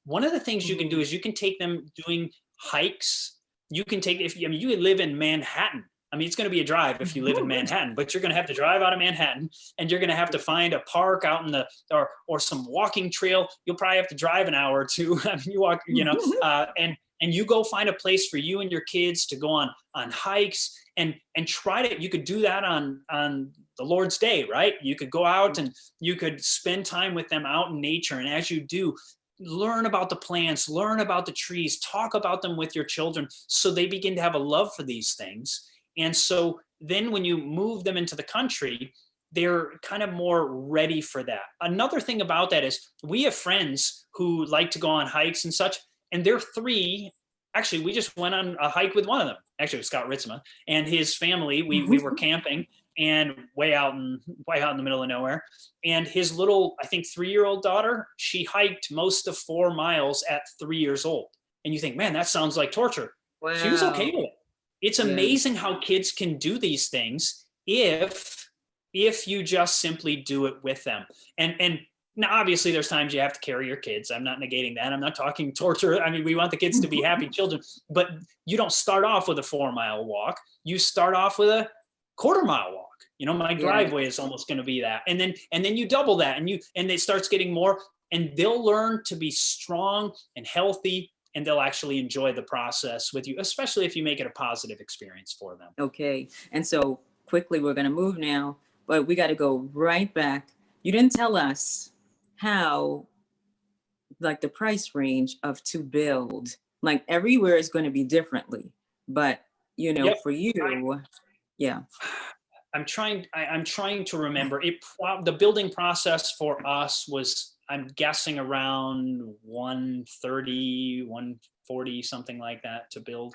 One of the things you can do is you can take them doing hikes. You can take, you live in Manhattan. It's going to be a drive if you live in Manhattan, but you're going to have to drive out of Manhattan, and you're going to have to find a park out in or some walking trail. You'll probably have to drive an hour or two. You walk, and you go find a place for you and your kids to go on hikes and try to, you could do that on the Lord's day, right? You could go out and you could spend time with them out in nature. And as you do, learn about the plants, learn about the trees, talk about them with your children so they begin to have a love for these things. And so then when you move them into the country, they're kind of more ready for that. Another thing about that is we have friends who like to go on hikes and such, and they're three. Actually, we just went on a hike with one of them. Actually, it was Scott Ritzma and his family. We were camping and way out in the middle of nowhere. And his little, I think 3-year-old daughter, she hiked most of 4 miles at 3 years old. And you think, man, that sounds like torture. Wow. She was okay with it. It's amazing how kids can do these things if you just simply do it with them. And now, obviously, there's times you have to carry your kids. I'm not negating that. I'm not talking torture. I mean, we want the kids to be happy children, but you don't start off with a 4-mile walk. You start off with a 1/4-mile walk. My driveway is almost going to be that. And then you double that and it starts getting more, and they'll learn to be strong and healthy, and they'll actually enjoy the process with you, especially if you make it a positive experience for them. Okay. And so quickly, we're going to move now, but we got to go right back. You didn't tell us how, like, the price range of to build, like everywhere is going to be differently, but Yep. for you, yeah. I'm trying to remember it. The building process for us was, I'm guessing, around 130, 140, something like that to build,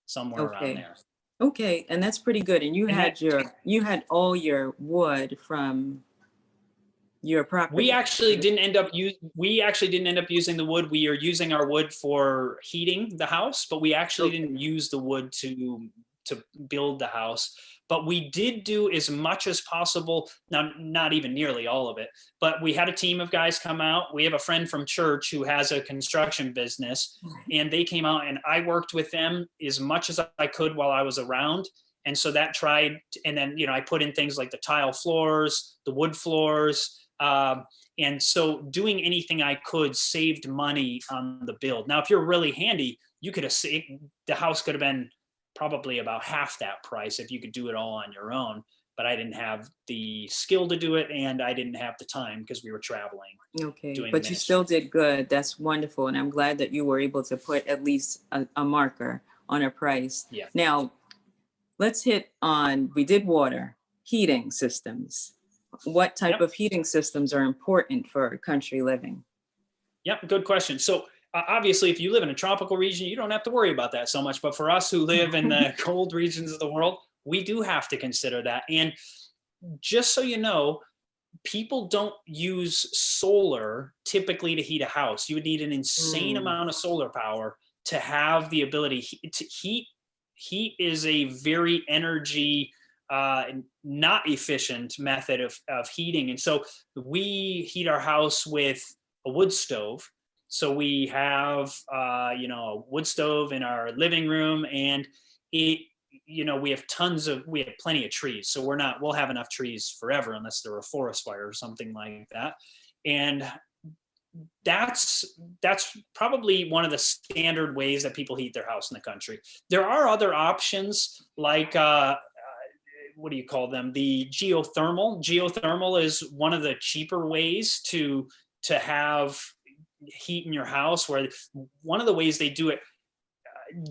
somewhere around there. Okay. And that's pretty good. And you had all your wood from your property. We actually didn't end up using the wood. We are using our wood for heating the house, but we actually didn't use the wood to build the house. But we did do as much as possible. Now, not even nearly all of it, but we had a team of guys come out. We have a friend from church who has a construction business, and they came out, and I worked with them as much as I could while I was around. And so and then, I put in things like the tile floors, the wood floors. And so doing anything I could saved money on the build. Now, if you're really handy, you could have saved, the house could have been probably about half that price if you could do it all on your own. But I didn't have the skill to do it, and I didn't have the time because we were traveling. Okay, but you still did good. That's wonderful. And I'm glad that you were able to put at least a marker on a price. Yeah. Now, let's hit on, we did water, heating systems. What type of heating systems are important for country living? Yep, good question. So obviously, if you live in a tropical region, you don't have to worry about that so much. But for us who live in the cold regions of the world, we do have to consider that. And just so you know, people don't use solar typically to heat a house. You would need an insane amount of solar power to have the ability to heat. Heat is a very energy not efficient method of heating. And so we heat our house with a wood stove. So we have, a wood stove in our living room, and we have plenty of trees. So we'll have enough trees forever unless there are a forest fire or something like that. And that's probably one of the standard ways that people heat their house in the country. There are other options like, what do you call them? The geothermal. Geothermal is one of the cheaper ways to have heat in your house, where one of the ways they do it,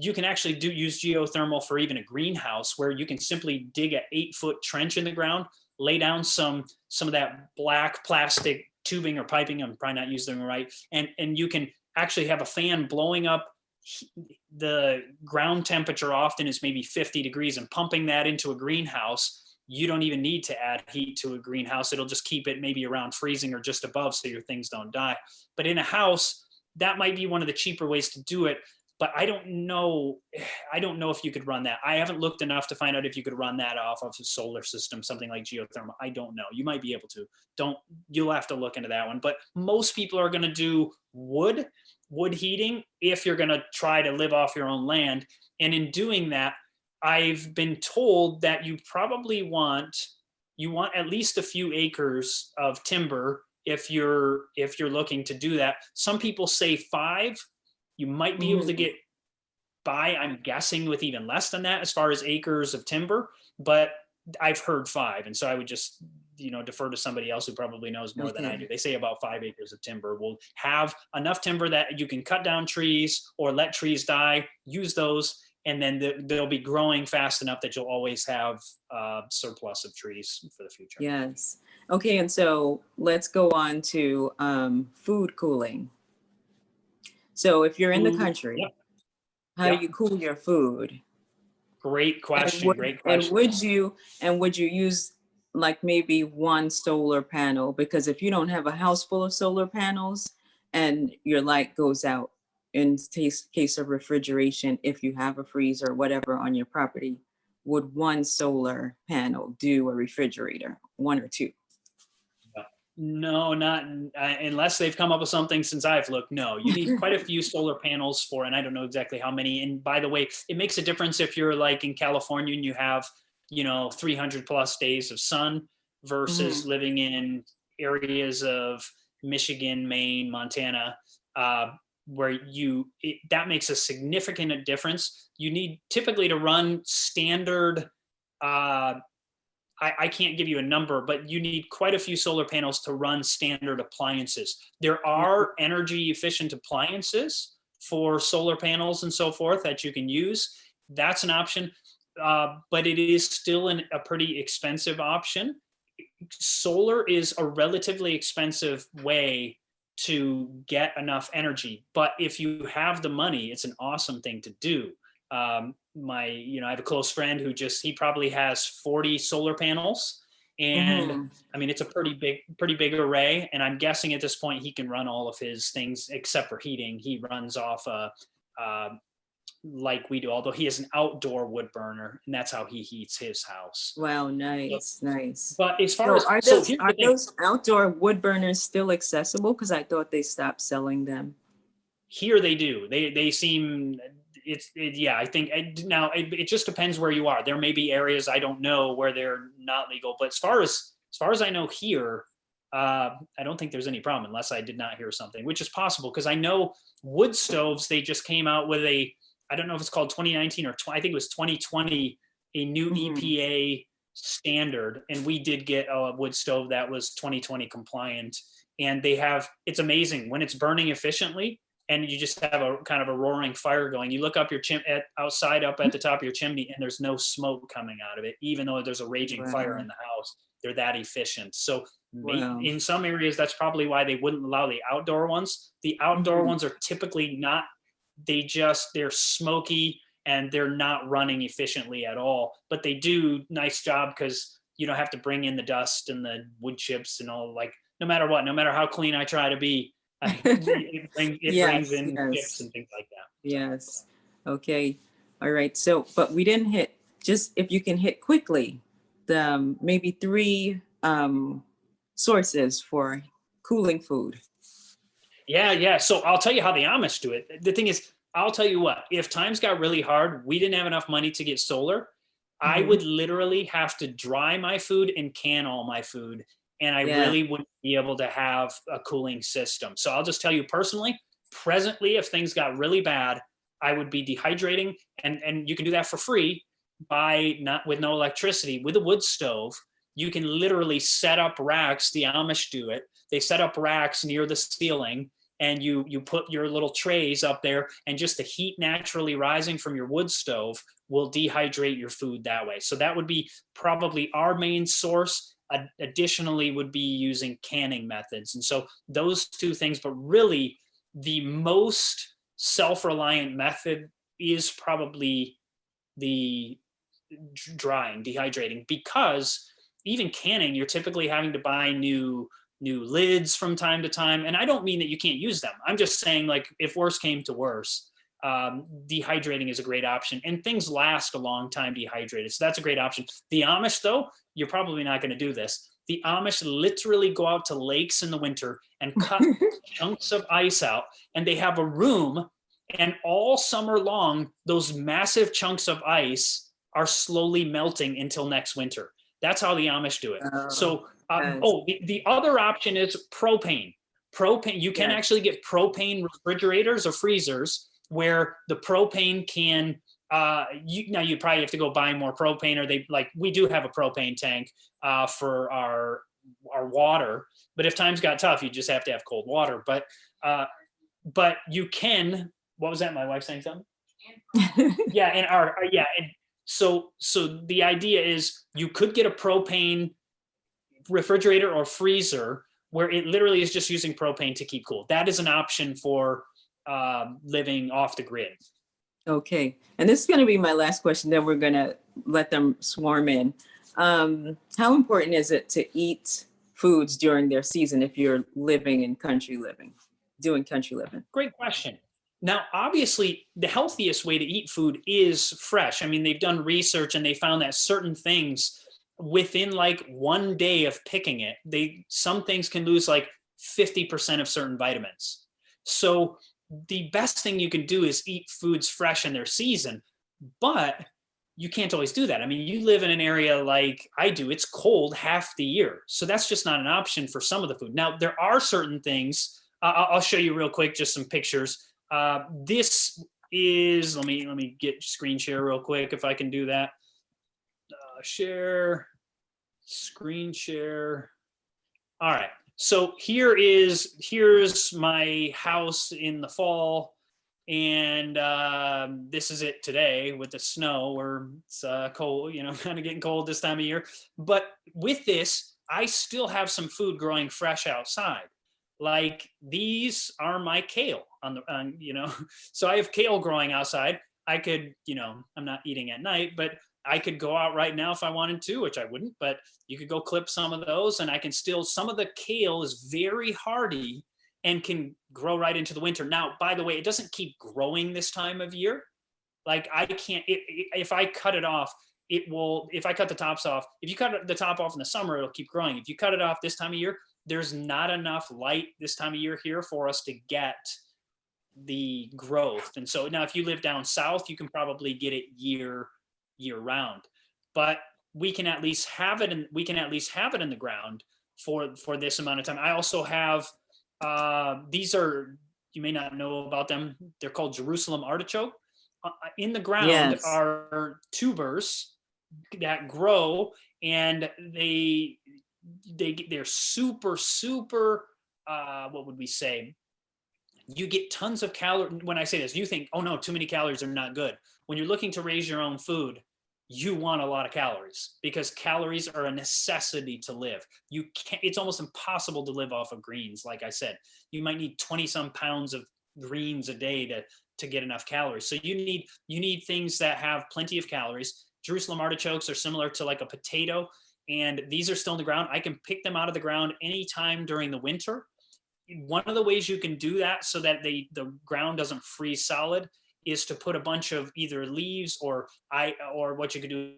you can actually use geothermal for even a greenhouse, where you can simply dig an 8-foot trench in the ground, lay down some of that black plastic tubing or piping, I'm probably not using them right, and you can actually have a fan blowing up. The ground temperature often is maybe 50 degrees, and pumping that into a greenhouse, you don't even need to add heat to a greenhouse. It'll just keep it maybe around freezing or just above, so your things don't die. But in a house, that might be one of the cheaper ways to do it. But I don't know if you could run that. I haven't looked enough to find out if you could run that off of a solar system, something like geothermal. I don't know. You might be able to. You'll have to look into that one. But most people are going to do wood heating if you're going to try to live off your own land. And in doing that, I've been told that you probably want at least a few acres of timber if you're looking to do that. Some people say 5. You might be able to get by, I'm guessing, with even less than that as far as acres of timber, but I've heard 5. And so I would just, defer to somebody else who probably knows more than I do. They say about 5 acres of timber will have enough timber that you can cut down trees or let trees die, use those, and then they'll be growing fast enough that you'll always have surplus of trees for the future. Yes. Okay, and so let's go on to food cooling. So if you're in the Food, country, yep, how do yep. you cool your food? Great question. Great And question. would you use like maybe one solar panel? Because if you don't have a house full of solar panels and your light goes out in case of refrigeration, if you have a freezer or whatever on your property, would one solar panel do a refrigerator, one or two? No, not unless they've come up with something since I've looked. No, you need quite a few solar panels for, and I don't know exactly how many. And by the way, it makes a difference if you're like in California and you have, 300 plus days of sun versus living in areas of Michigan, Maine, Montana, where that makes a significant difference. You need typically to run standard, I can't give you a number, but you need quite a few solar panels to run standard appliances. There are energy efficient appliances for solar panels and so forth that you can use. That's an option, but it is still a pretty expensive option. Solar is a relatively expensive way to get enough energy, but if you have the money, it's an awesome thing to do. I have a close friend who he probably has 40 solar panels, and I mean, it's a pretty big array. And I'm guessing at this point he can run all of his things except for heating. He runs off like we do, although he has an outdoor wood burner, and that's how he heats his house. Wow, nice, nice. But as far as are those outdoor wood burners still accessible? Because I thought they stopped selling them. Here they do. They seem. I think now it just depends where you are. There may be areas I don't know where they're not legal, but as far as I know here, I don't think there's any problem unless I did not hear something, which is possible because I know wood stoves, they just came out with I don't know if it's called 2019 or I think it was 2020, a new EPA standard, and we did get a wood stove that was 2020 compliant, and it's amazing when it's burning efficiently. And you just have a kind of a roaring fire going. You look up your outside up at the top of your chimney, and there's no smoke coming out of it, even though there's a raging fire in the house. They're that efficient. So in some areas, that's probably why they wouldn't allow the outdoor ones. The outdoor ones are typically not. They're smoky and they're not running efficiently at all. But they do nice job because you don't have to bring in the dust and the wood chips and all. Like no matter what, no matter how clean I try to be. It brings in chips and things like that. Yes. Okay. All right. So, but we didn't hit, just if you can hit quickly, the maybe 3 sources for cooling food. Yeah. So I'll tell you how the Amish do it. The thing is, I'll tell you what, if times got really hard, we didn't have enough money to get solar, I would literally have to dry my food and can all my food. And I really wouldn't be able to have a cooling system. So I'll just tell you personally, presently, if things got really bad, I would be dehydrating, and you can do that for free with no electricity. With a wood stove, you can literally set up racks. The Amish do it. They set up racks near the ceiling, and you put your little trays up there, and just the heat naturally rising from your wood stove will dehydrate your food that way. So that would be probably our main source. Additionally would be using canning methods. And so those 2 things, but really the most self-reliant method is probably the dehydrating, because even canning, you're typically having to buy new lids from time to time. And I don't mean that you can't use them. I'm just saying, like, if worse came to worse, dehydrating is a great option, and things last a long time dehydrated. So that's a great option. The Amish, though, you're probably not going to do this. The Amish literally go out to lakes in the winter and cut chunks of ice out, and they have a room, and all summer long, those massive chunks of ice are slowly melting until next winter. That's how the Amish do it. The other option is propane. You can actually get propane refrigerators or freezers where the propane can, you probably have to go buy more propane, or we do have a propane tank for our water, but if times got tough, you just have to have cold water. But you can, what was that? My wife saying something? Yeah, and yeah, and so the idea is you could get a propane refrigerator or freezer where it literally is just using propane to keep cool. That is an option for living off the grid. Okay, and this is going to be my last question. Then we're going to let them swarm in. How important is it to eat foods during their season if you're living in country living, doing country living? Great question. Now, obviously, the healthiest way to eat food is fresh. I mean, they've done research and they found that certain things within like 1 day of picking it, some things can lose like 50% of certain vitamins. So the best thing you can do is eat foods fresh in their season, but you can't always do that. I mean, you live in an area like I do, it's cold half the year. So that's just not an option for some of the food. Now, there are certain things, I'll show you real quick, just some pictures. This is, let me get screen share real quick if I can do that. Share, screen share. All right. So here's my house in the fall, and this is it today with the snow, where it's cold, kind of getting cold this time of year. But with this, I still have some food growing fresh outside. Like these are my kale so I have kale growing outside. I could, I'm not eating at night, but I could go out right now if I wanted to, which I wouldn't, but you could go clip some of those and I can still, some of the kale is very hardy and can grow right into the winter. Now, by the way, it doesn't keep growing this time of year. Like I can't, if I cut it off, it will, if I cut the tops off, if you cut the top off in the summer, it'll keep growing. If you cut it off this time of year, there's not enough light this time of year here for us to get the growth. And so now if you live down south, you can probably get it year round, but we can at least have it in the ground for this amount of time. I also have these are, you may not know about them, they're called Jerusalem artichoke. In the ground Yes. are tubers that grow, and they're super what would we say, you get tons of calories. When I say this, you think, oh no, too many calories are not good. When you're looking to raise your own food, you want a lot of calories because calories are a necessity to live. You can't, it's almost impossible to live off of greens. Like I said, you might need 20 some pounds of greens a day to get enough calories. So you need things that have plenty of calories. Jerusalem artichokes are similar to like a potato, and these are still in the ground. I can pick them out of the ground anytime during the winter. One of the ways you can do that so that the ground doesn't freeze solid is to put a bunch of either leaves or what you could do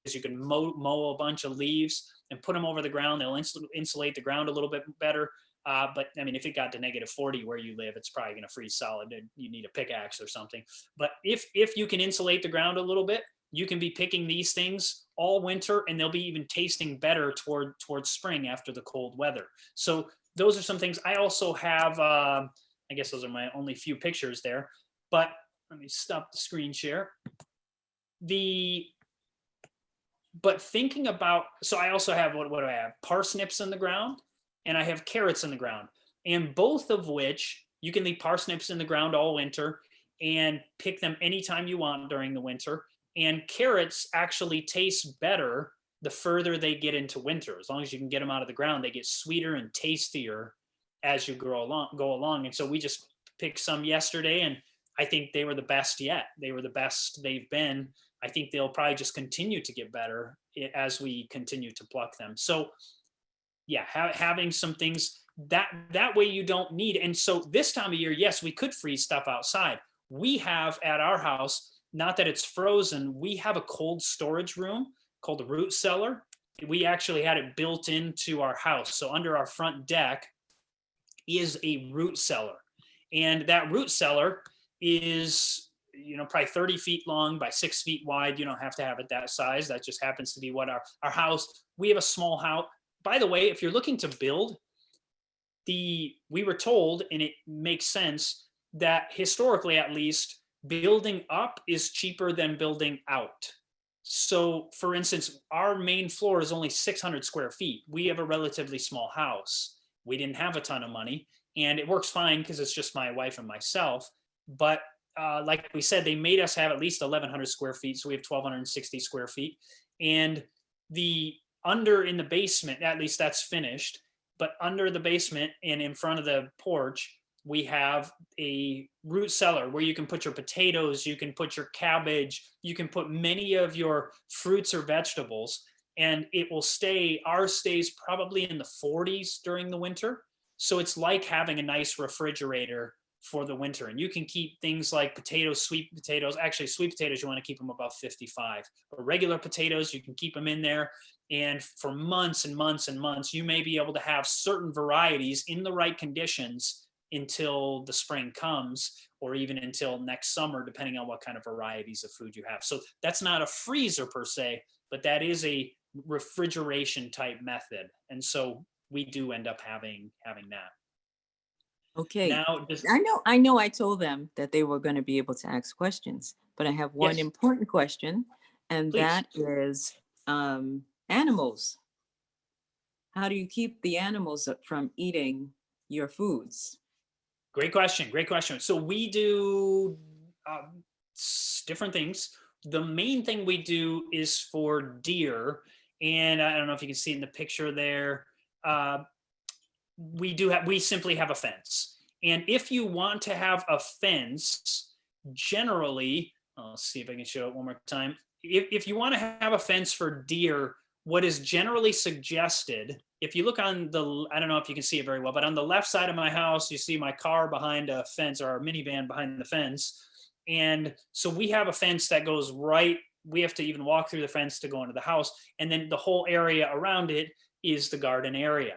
is you can mow a bunch of leaves and put them over the ground. They'll insulate the ground a little bit better. But I mean, if it got to -40 where you live, it's probably going to freeze solid and you need a pickaxe or something. But if you can insulate the ground a little bit, you can be picking these things all winter and they'll be even tasting better towards spring after the cold weather. So those are some things. I also have, I guess those are my only few pictures there, but let me stop the screen share. But thinking about, so I also have, what do I have? Parsnips in the ground, and I have carrots in the ground, and both of which you can leave parsnips in the ground all winter and pick them anytime you want during the winter. And carrots actually taste better the further they get into winter. As long as you can get them out of the ground, they get sweeter and tastier as you go along. And so we just picked some yesterday, and I think they were the best yet. They were the best they've been. I think they'll probably just continue to get better as we continue to pluck them. So yeah, having some things that way you don't need. And so this time of year, yes, we could freeze stuff outside. We have at our house, not that it's frozen, we have a cold storage room called the root cellar. We actually had it built into our house. So under our front deck is a root cellar. And that root cellar is, probably 30 feet long by 6 feet wide. You don't have to have it that size. That just happens to be what our house, we have a small house. By the way, if you're looking to build, we were told, and it makes sense, that historically at least, building up is cheaper than building out. So for instance, our main floor is only 600 square feet. We have a relatively small house. We didn't have a ton of money, and it works fine because it's just my wife and myself. But like we said, they made us have at least 1,100 square feet. So we have 1,260 square feet. And the under in the basement, at least that's finished. But under the basement and in front of the porch, we have a root cellar where you can put your potatoes, you can put your cabbage, you can put many of your fruits or vegetables, and it will stay, ours stays probably in the 40s during the winter. So it's like having a nice refrigerator for the winter. And you can keep things like potatoes, sweet potatoes. Actually, sweet potatoes, you want to keep them above 55. But regular potatoes, you can keep them in there. And for months and months and months, you may be able to have certain varieties in the right conditions until the spring comes, or even until next summer, depending on what kind of varieties of food you have. So that's not a freezer per se, but that is a refrigeration type method. And so we do end up having that. Okay. Now, I know I told them that they were going to be able to ask questions, but I have one Yes. important question, and Please. that is animals. How do you keep the animals from eating your foods? Great question. Great question. So we do different things. The main thing we do is for deer, and I don't know if you can see in the picture there. We simply have a fence. And if you want to have a fence, generally, I'll see if I can show it one more time. If you want to have a fence for deer, what is generally suggested, if you look on the, I don't know if you can see it very well, but on the left side of my house, you see my car behind a fence, or our minivan behind the fence. And so we have a fence that goes right, we have to even walk through the fence to go into the house. And then the whole area around it is the garden area.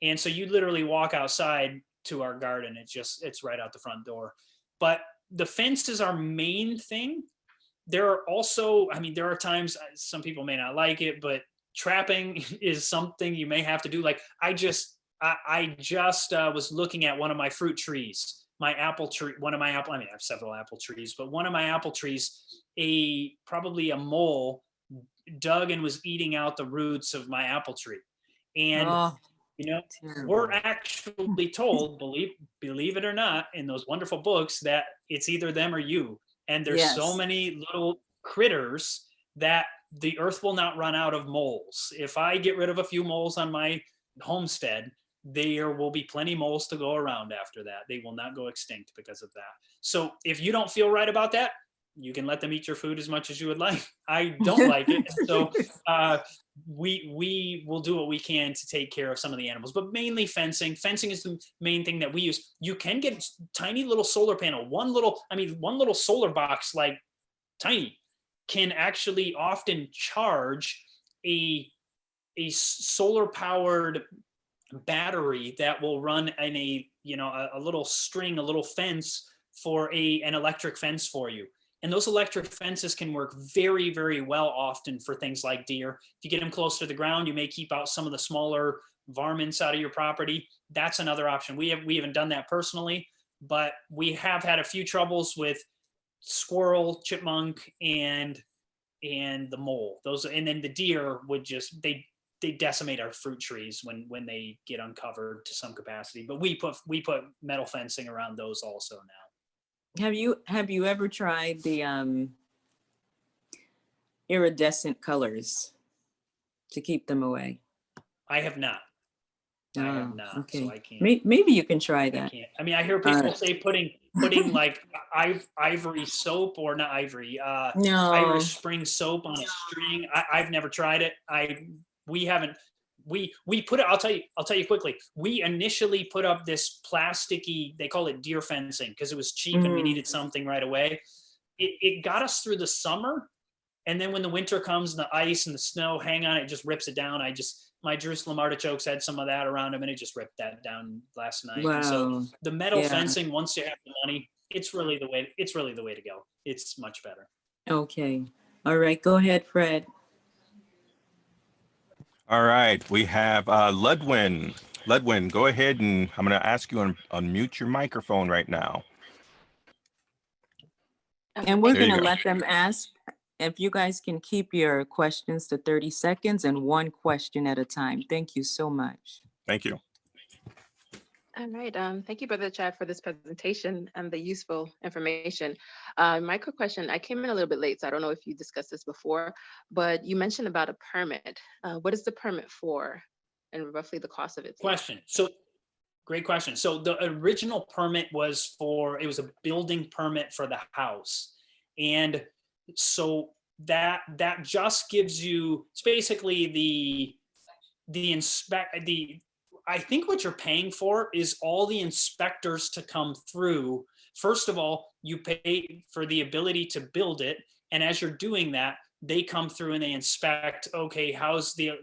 And so you literally walk outside to our garden. It's right out the front door. But the fence is our main thing. There are also, I mean, there are times some people may not like it, but trapping is something you may have to do. Like I just was looking at one of my fruit trees, my apple tree, I mean, I have several apple trees, but one of my apple trees, probably a mole dug and was eating out the roots of my apple tree. And Terrible. we're actually told, believe it or not, in those wonderful books, that it's either them or you. And there's so many little critters that the earth will not run out of moles. If I get rid of a few moles on my homestead, there will be plenty moles to go around after that. They will not go extinct because of that. So if you don't feel right about that, you can let them eat your food as much as you would like. I don't like it. So we will do what we can to take care of some of the animals, but mainly fencing. Fencing is the main thing that we use. You can get tiny little solar panel. One little solar box, like tiny, can actually often charge a solar powered battery that will run in a little string, a little fence for an electric fence for you. And those electric fences can work very, very well often for things like deer. If you get them close to the ground, you may keep out some of the smaller varmints out of your property. That's another option. We haven't done that personally, but we have had a few troubles with squirrel, chipmunk, and the mole. And then the deer would just, they decimate our fruit trees when they get uncovered to some capacity. But we put metal fencing around those also now. Have you ever tried the iridescent colors to keep them away? I have not. Okay. So I can't. Maybe you can try that. I mean, I hear people say putting like ivory soap, or not ivory, No. Irish Spring soap on a string. I've never tried it. We haven't. We put it. I'll tell you quickly. We initially put up this plasticky, they call it deer fencing, because it was cheap and we needed something right away. It got us through the summer, and then when the winter comes and the ice and the snow hang on, it just rips it down. My Jerusalem artichokes had some of that around them, and it just ripped that down last night. Wow. So the metal fencing, once you have the money, it's really the way to go. It's much better. Okay. All right. Go ahead, Fred. All right, we have Ludwin. Ludwin, go ahead, and I'm going to ask you to unmute your microphone right now. And we're There you going to go. let them ask. If you guys can keep your questions to 30 seconds and one question at a time. Thank you so much. Thank you. All right. Thank you, Brother Chad, for this presentation and the useful information. My quick question, I came in a little bit late, so I don't know if you discussed this before, but you mentioned about a permit. What is the permit for and roughly the cost of it, please? Question. So great question. So the original permit was it was a building permit for the house. And so that just gives you, it's basically I think what you're paying for is all the inspectors to come through. First of all, you pay for the ability to build it. And as you're doing that, they come through and they inspect, okay, how's the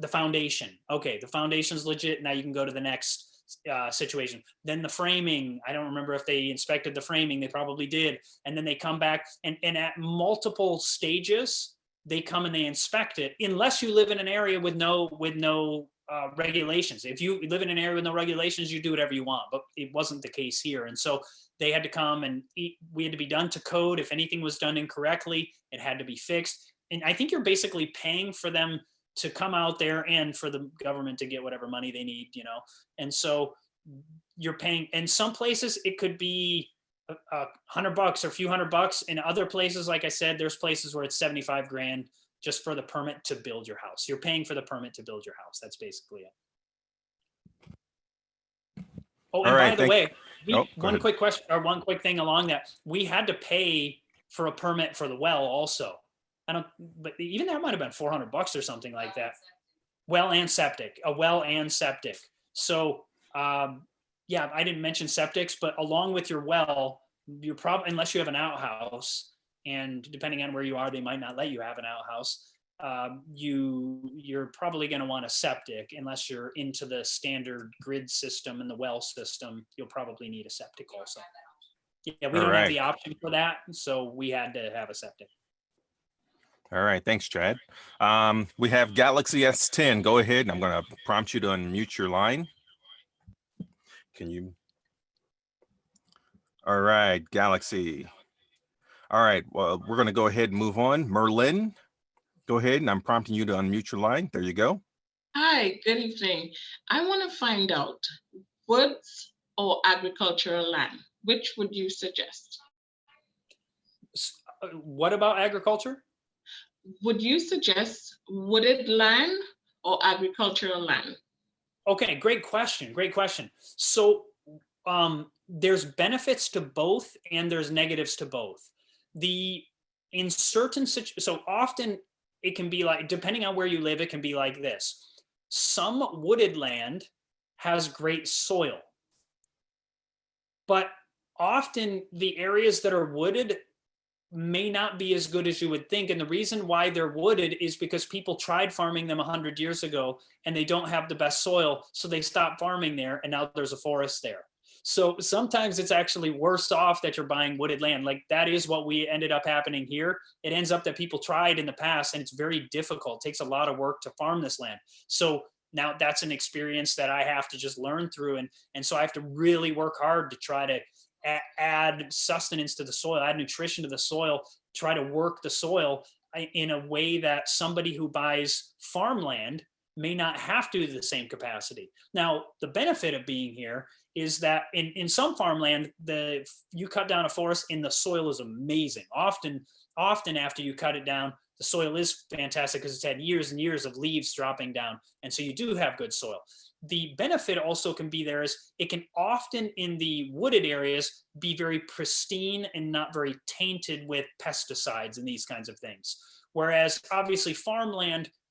foundation? Okay, the foundation's legit. Now you can go to the next situation. Then the framing, I don't remember if they inspected the framing, they probably did. And then they come back and at multiple stages, they come and they inspect it, unless you live in an area with no regulations. If you live in an area with no regulations, you do whatever you want, but it wasn't the case here. And so they had to come and we had to be done to code. If anything was done incorrectly, it had to be fixed. And I think you're basically paying for them to come out there and for the government to get whatever money they need, And so you're paying, in some places it could be $100 or a few $100. In other places, like I said, there's places where it's 75 grand just for the permit to build your house. You're paying for the permit to build your house. That's basically it. Oh, and by the way, one quick question or one quick thing along that, we had to pay for a permit for the well also. But even that might have been $400 or something like that. Well and septic, a well and septic. So yeah, I didn't mention septics, but along with your well, you're probably, unless you have an outhouse, and depending on where you are, they might not let you have an outhouse. You're probably going to want a septic, unless you're into the standard grid system and the well system. You'll probably need a septic also. Yeah, we don't have the option for that, so we had to have a septic. All right, thanks, Chad. We have Galaxy S10. Go ahead, and I'm going to prompt you to unmute your line. Can you? All right, Galaxy. All right, well, we're going to go ahead and move on. Merlin, go ahead, and I'm prompting you to unmute your line. There you go. Hi, good evening. I want to find out woods or agricultural land. Which would you suggest? What about agriculture? Would you suggest wooded land or agricultural land? Okay, great question. Great question. So there's benefits to both and there's negatives to both. In certain situations, so often it can be like, depending on where you live, it can be like this. Some wooded land has great soil, but often the areas that are wooded may not be as good as you would think. And the reason why they're wooded is because people tried farming them 100 years ago and they don't have the best soil. So they stopped farming there and now there's a forest there. So sometimes it's actually worse off that you're buying wooded land. Like that is what we ended up happening here. It ends up that people tried in the past and it's very difficult. It takes a lot of work to farm this land. So now that's an experience that I have to just learn through. And so I have to really work hard to try to add sustenance to the soil, add nutrition to the soil, try to work the soil in a way that somebody who buys farmland may not have to do the same capacity. Now, the benefit of being here is that in some farmland, you cut down a forest and the soil is amazing. Often after you cut it down, the soil is fantastic because it's had years and years of leaves dropping down. And so you do have good soil. The benefit also can be there is it can often in the wooded areas be very pristine and not very tainted with pesticides and these kinds of things. Whereas obviously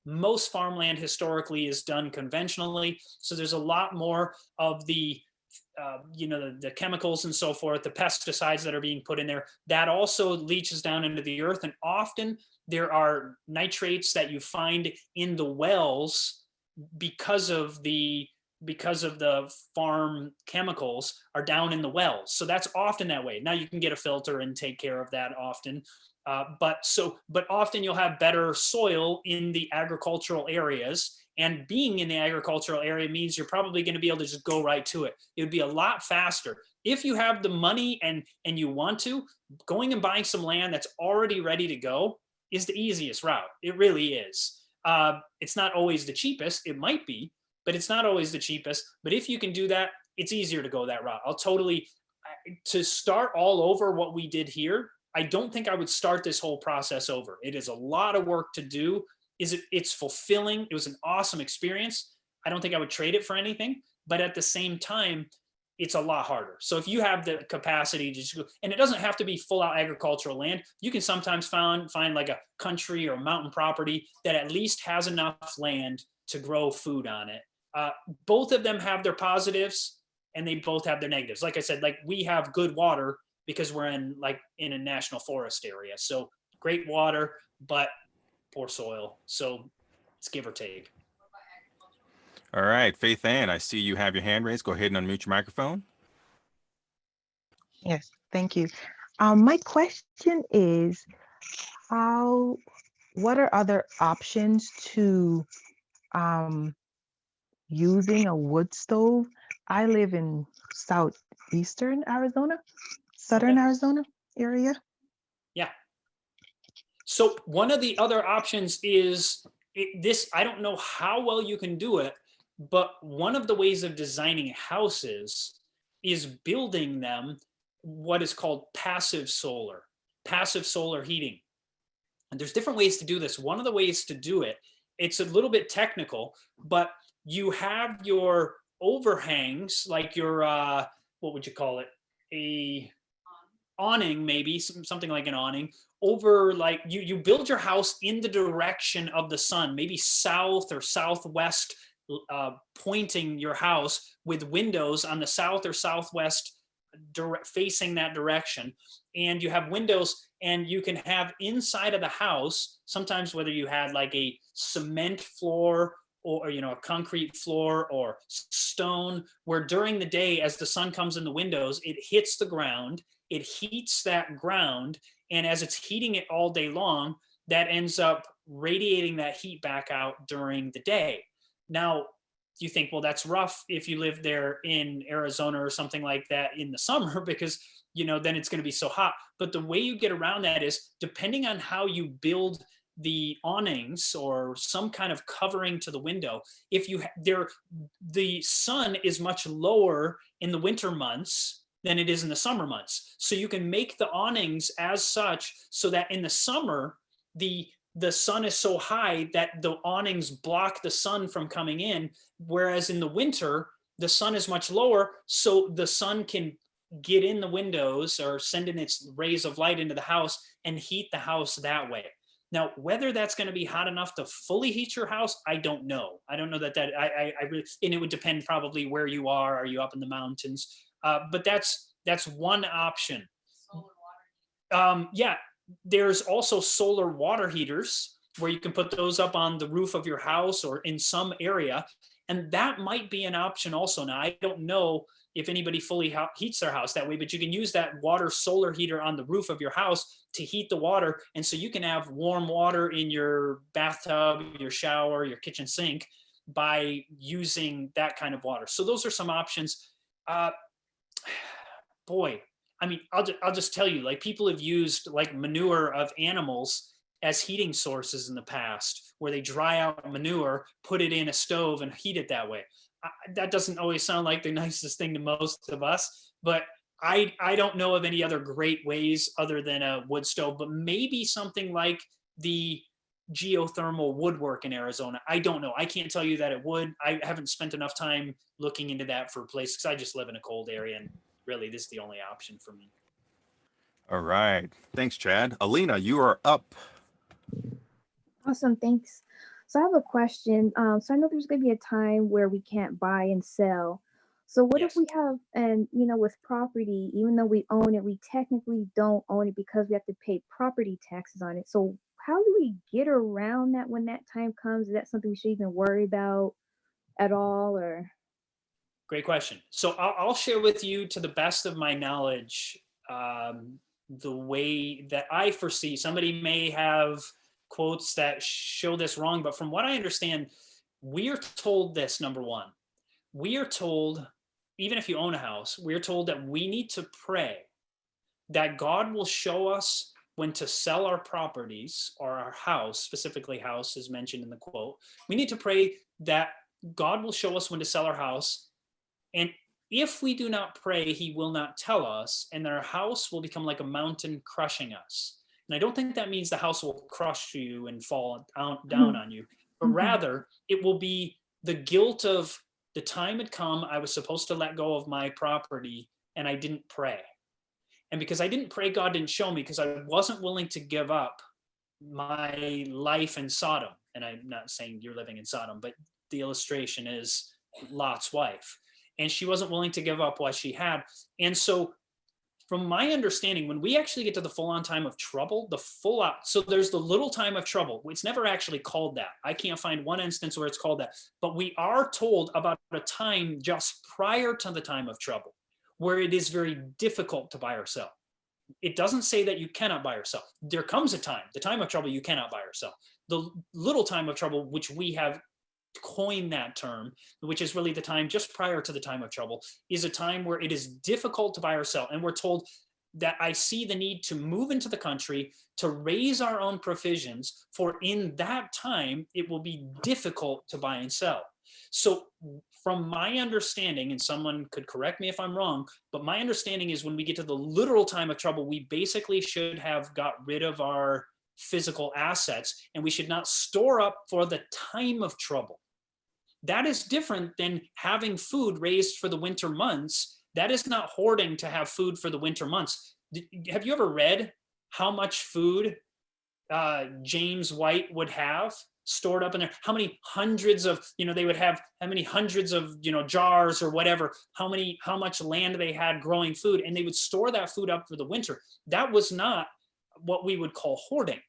most farmland historically is done conventionally. So there's a lot more of the chemicals and so forth, the pesticides that are being put in there, that also leaches down into the earth. And often there are nitrates that you find in the wells because of the farm chemicals are down in the wells. So that's often that way. Now you can get a filter and take care of that often. But often you'll have better soil in the agricultural areas. And being in the agricultural area means you're probably going to be able to just go right to it. It would be a lot faster. If you have the money and you want to, going and buying some land that's already ready to go is the easiest route. It really is. It's not always the cheapest. It might be, but it's not always the cheapest. But if you can do that, it's easier to go that route. To start all over what we did here, I don't think I would start this whole process over. It is a lot of work to do. It's fulfilling. It was an awesome experience. I don't think I would trade it for anything, but at the same time, it's a lot harder. So if you have the capacity to just go, and it doesn't have to be full out agricultural land, you can sometimes find like a country or mountain property that at least has enough land to grow food on it. Both of them have their positives and they both have their negatives. Like I said, like we have good water because we're in a national forest area. So great water, but poor soil. So it's give or take. All right, Faith Ann, I see you have your hand raised. Go ahead and unmute your microphone. Yes, thank you. My question is, what are other options to using a wood stove? I live in southern Arizona area. Yeah. So one of the other options is this. I don't know how well you can do it, but one of the ways of designing houses is building them what is called passive solar heating. And there's different ways to do this. One of the ways to do it, it's a little bit technical, but you have your overhangs, like your, what would you call it? A awning, maybe something like an awning over, like you build your house in the direction of the sun, maybe south or southwest, pointing your house with windows on the south or southwest facing that direction. And you have windows, and you can have inside of the house, sometimes whether you had like a cement floor or a concrete floor or stone, where during the day as the sun comes in the windows, it hits the ground, it heats that ground, and as it's heating it all day long, that ends up radiating that heat back out during the day. Now, you think, well, that's rough if you live there in Arizona or something like that in the summer, because then it's going to be so hot. But the way you get around that is, depending on how you build the awnings or some kind of covering to the window, if the sun is much lower in the winter months than it is in the summer months. So you can make the awnings as such so that in the summer, the sun is so high that the awnings block the sun from coming in, whereas in the winter, the sun is much lower, so the sun can get in the windows or send in its rays of light into the house and heat the house that way. Now, whether that's going to be hot enough to fully heat your house, I don't know. I don't know that I really, and it would depend probably where you are. Are you up in the mountains? But that's one option. Yeah, there's also solar water heaters where you can put those up on the roof of your house or in some area. And that might be an option also. Now, I don't know if anybody fully heats their house that way, but you can use that water solar heater on the roof of your house to heat the water. And so you can have warm water in your bathtub, your shower, your kitchen sink by using that kind of water. So those are some options. Boy, I mean, I'll just tell you, like, people have used like manure of animals as heating sources in the past, where they dry out manure, put it in a stove and heat it that way. That doesn't always sound like the nicest thing to most of us, but I don't know of any other great ways other than a wood stove, but maybe something like the geothermal woodwork in Arizona. I don't know. I can't tell you that it would. I haven't spent enough time looking into that for places, because I just live in a cold area, and really this is the only option for me. All right. Thanks, Chad. Alina, you are up. Awesome, thanks. So I have a question. So I know there's going to be a time where we can't buy and sell. So what if we have, and with property, even though we own it, we technically don't own it because we have to pay property taxes on it. So how do we get around that when that time comes? Is that something we should even worry about at all, or? Great question. So I'll share with you, to the best of my knowledge, the way that I foresee. Somebody may have quotes that show this wrong, but from what I understand, we are told this. Number one, we are told, even if you own a house, we're told that we need to pray that God will show us when to sell our properties, or our house, specifically house is mentioned in the quote. We need to pray that God will show us when to sell our house. And if we do not pray, he will not tell us, and our house will become like a mountain crushing us. And I don't think that means the house will crush you and fall down on you, but rather it will be the guilt of the time had come. I was supposed to let go of my property and I didn't pray. And because I didn't pray, God didn't show me, because I wasn't willing to give up my life in Sodom. And I'm not saying you're living in Sodom, but the illustration is Lot's wife. And she wasn't willing to give up what she had. And so from my understanding, when we actually get to the full-on time of trouble, so there's the little time of trouble. It's never actually called that. I can't find one instance where it's called that. But we are told about a time just prior to the time of trouble, where it is very difficult to buy or sell. It doesn't say that you cannot buy or sell. There comes a time, the time of trouble, you cannot buy or sell. The little time of trouble, which we have coined that term, which is really the time just prior to the time of trouble, is a time where it is difficult to buy or sell. And we're told that I see the need to move into the country to raise our own provisions, for in that time it will be difficult to buy and sell. So from my understanding, and someone could correct me if I'm wrong, but my understanding is when we get to the literal time of trouble, we basically should have got rid of our physical assets, and we should not store up for the time of trouble. That is different than having food raised for the winter months. That is not hoarding to have food for the winter months. Have you ever read how much food James White would have stored up in there? How many hundreds of, they would have how many hundreds of, jars or whatever, how much land they had growing food, and they would store that food up for the winter. That was not what we would call hoarding.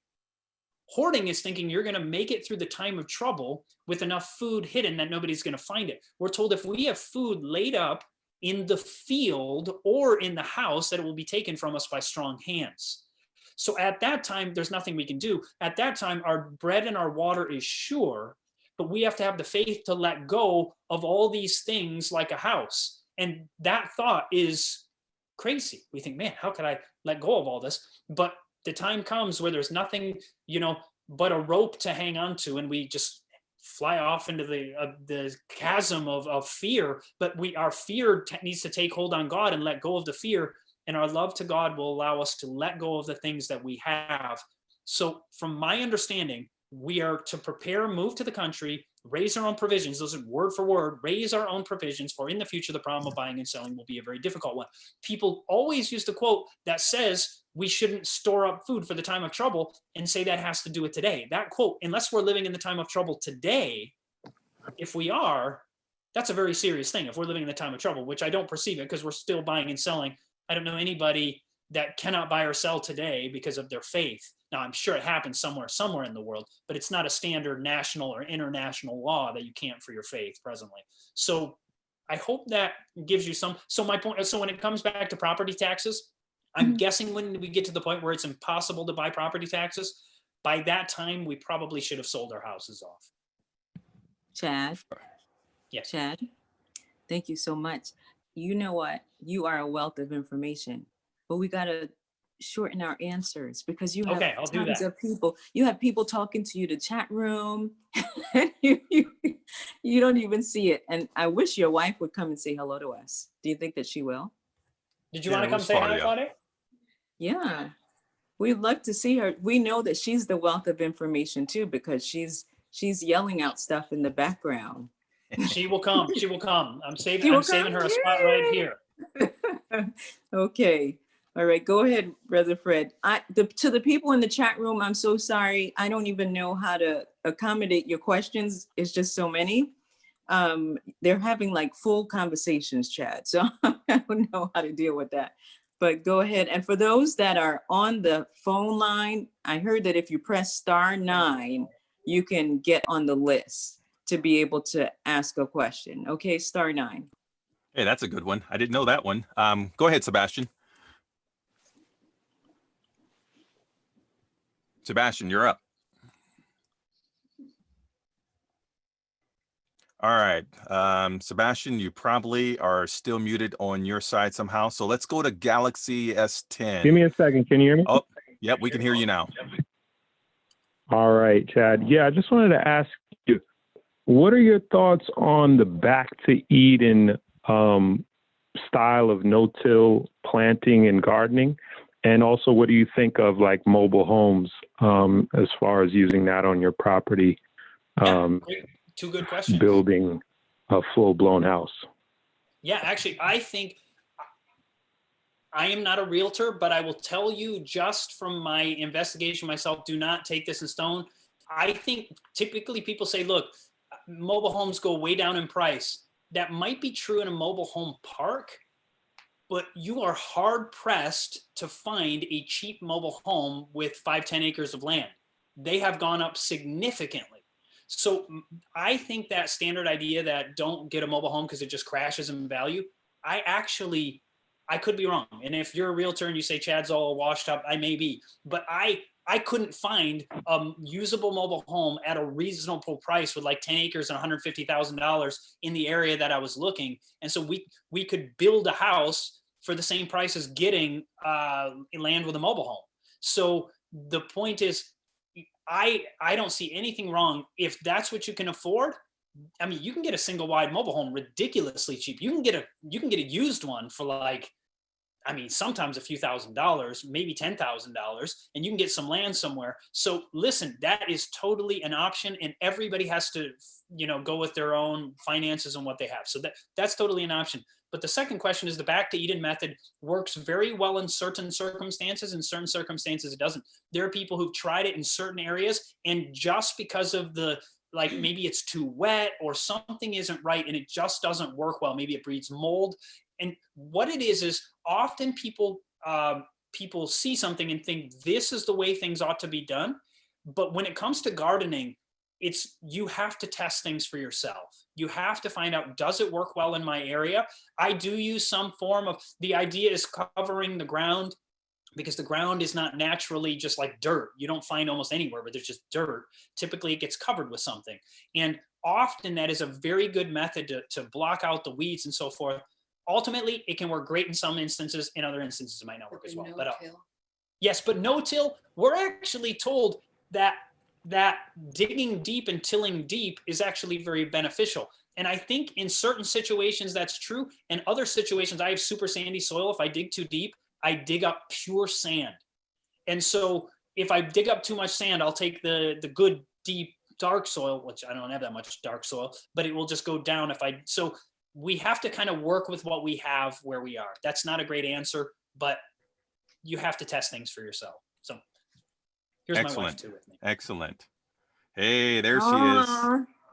Hoarding is thinking you're going to make it through the time of trouble with enough food hidden that nobody's going to find it. We're told if we have food laid up in the field or in the house, that it will be taken from us by strong hands. So at that time, there's nothing we can do. At that time, our bread and our water is sure, but we have to have the faith to let go of all these things like a house. And that thought is crazy. We think, man, how could I let go of all this? But the time comes where there's nothing, but a rope to hang on to, and we just fly off into the chasm of fear. But our fear needs to take hold on God and let go of the fear, and our love to God will allow us to let go of the things that we have. So from my understanding, we are to prepare, move to the country, raise our own provisions. Those are word for word, raise our own provisions, for in the future, the problem of buying and selling will be a very difficult one. People always use the quote that says we shouldn't store up food for the time of trouble and say that has to do with today. That quote, unless we're living in the time of trouble today, if we are, that's a very serious thing. If we're living in the time of trouble, which I don't perceive it, because we're still buying and selling. I don't know anybody that cannot buy or sell today because of their faith. Now, I'm sure it happens somewhere in the world, but it's not a standard national or international law that you can't for your faith presently. So I hope that gives you some. So my point, so when it comes back to property taxes, I'm guessing when we get to the point where it's impossible to buy property taxes, by that time, we probably should have sold our houses off. Chad? Yes. Chad, thank you so much. You know what? You are a wealth of information, but we got to shorten our answers, because you have tons of people. You have people talking to you, the chat room. You don't even see it. And I wish your wife would come and say hello to us. Do you think that she will? Did you want to come say hi, Claudia? Yeah, we'd love to see her. We know that she's the wealth of information too, because she's yelling out stuff in the background. She will come. She will come. I'm saving her a spot right here. Okay. All right. Go ahead, Brother Fred. To the people in the chat room, I'm so sorry. I don't even know how to accommodate your questions. It's just so many. They're having like full conversations, Chad. So I don't know how to deal with that. But go ahead. And for those that are on the phone line, I heard that if you press *9, you can get on the list to be able to ask a question. Okay, *9. Hey, that's a good one. I didn't know that one. Go ahead, Sebastian. Sebastian, you're up. All right. Sebastian, you probably are still muted on your side somehow. So let's go to Galaxy S10. Give me a second. Can you hear me? Oh, yep, we can hear you now. All right, Chad. Yeah, I just wanted to ask you, what are your thoughts on the back to Eden style of no-till planting and gardening? And also, what do you think of like mobile homes as far as using that on your property? Great. Two good questions. Building a full-blown house. Yeah, actually, I think I am not a realtor, but I will tell you just from my investigation myself, do not take this in stone. I think typically people say, look, mobile homes go way down in price. That might be true in a mobile home park, but you are hard pressed to find a cheap mobile home with 5-10 acres of land. They have gone up significantly. So I think that standard idea that don't get a mobile home because it just crashes in value, I could be wrong. And if you're a realtor and you say Chad's all washed up, I may be, but I couldn't find a usable mobile home at a reasonable price with like 10 acres and $150,000 in the area that I was looking. And so we could build a house for the same price as getting land with a mobile home. So the point is, I don't see anything wrong if that's what you can afford. I mean, you can get a single wide mobile home ridiculously cheap. You can get a used one for like, I mean, sometimes a few $1,000s, maybe $10,000, and you can get some land somewhere. So listen, that is totally an option, and everybody has to, go with their own finances and what they have. So that's totally an option. But the second question is the back to Eden method works very well in certain circumstances. In certain circumstances, it doesn't. There are people who've tried it in certain areas, and just because of maybe it's too wet or something isn't right and it just doesn't work well. Maybe it breeds mold. And what it is often people see something and think this is the way things ought to be done. But when it comes to gardening, you have to test things for yourself. You have to find out, does it work well in my area? I do use some form of, the idea is covering the ground, because the ground is not naturally just like dirt. You don't find almost anywhere, but there's just dirt. Typically it gets covered with something. And often that is a very good method to block out the weeds and so forth. Ultimately, it can work great in some instances. In other instances, it might not work as well. But yes, but no-till, we're actually told that digging deep and tilling deep is actually very beneficial. And I think in certain situations that's true. In other situations, I have super sandy soil. If I dig too deep, I dig up pure sand. And so if I dig up too much sand, I'll take the good, deep, dark soil, which I don't have that much dark soil, but it will just go down so we have to kind of work with what we have where we are. That's not a great answer, but you have to test things for yourself. So here's Excellent. My wife too with me. Excellent. Hey, there she is.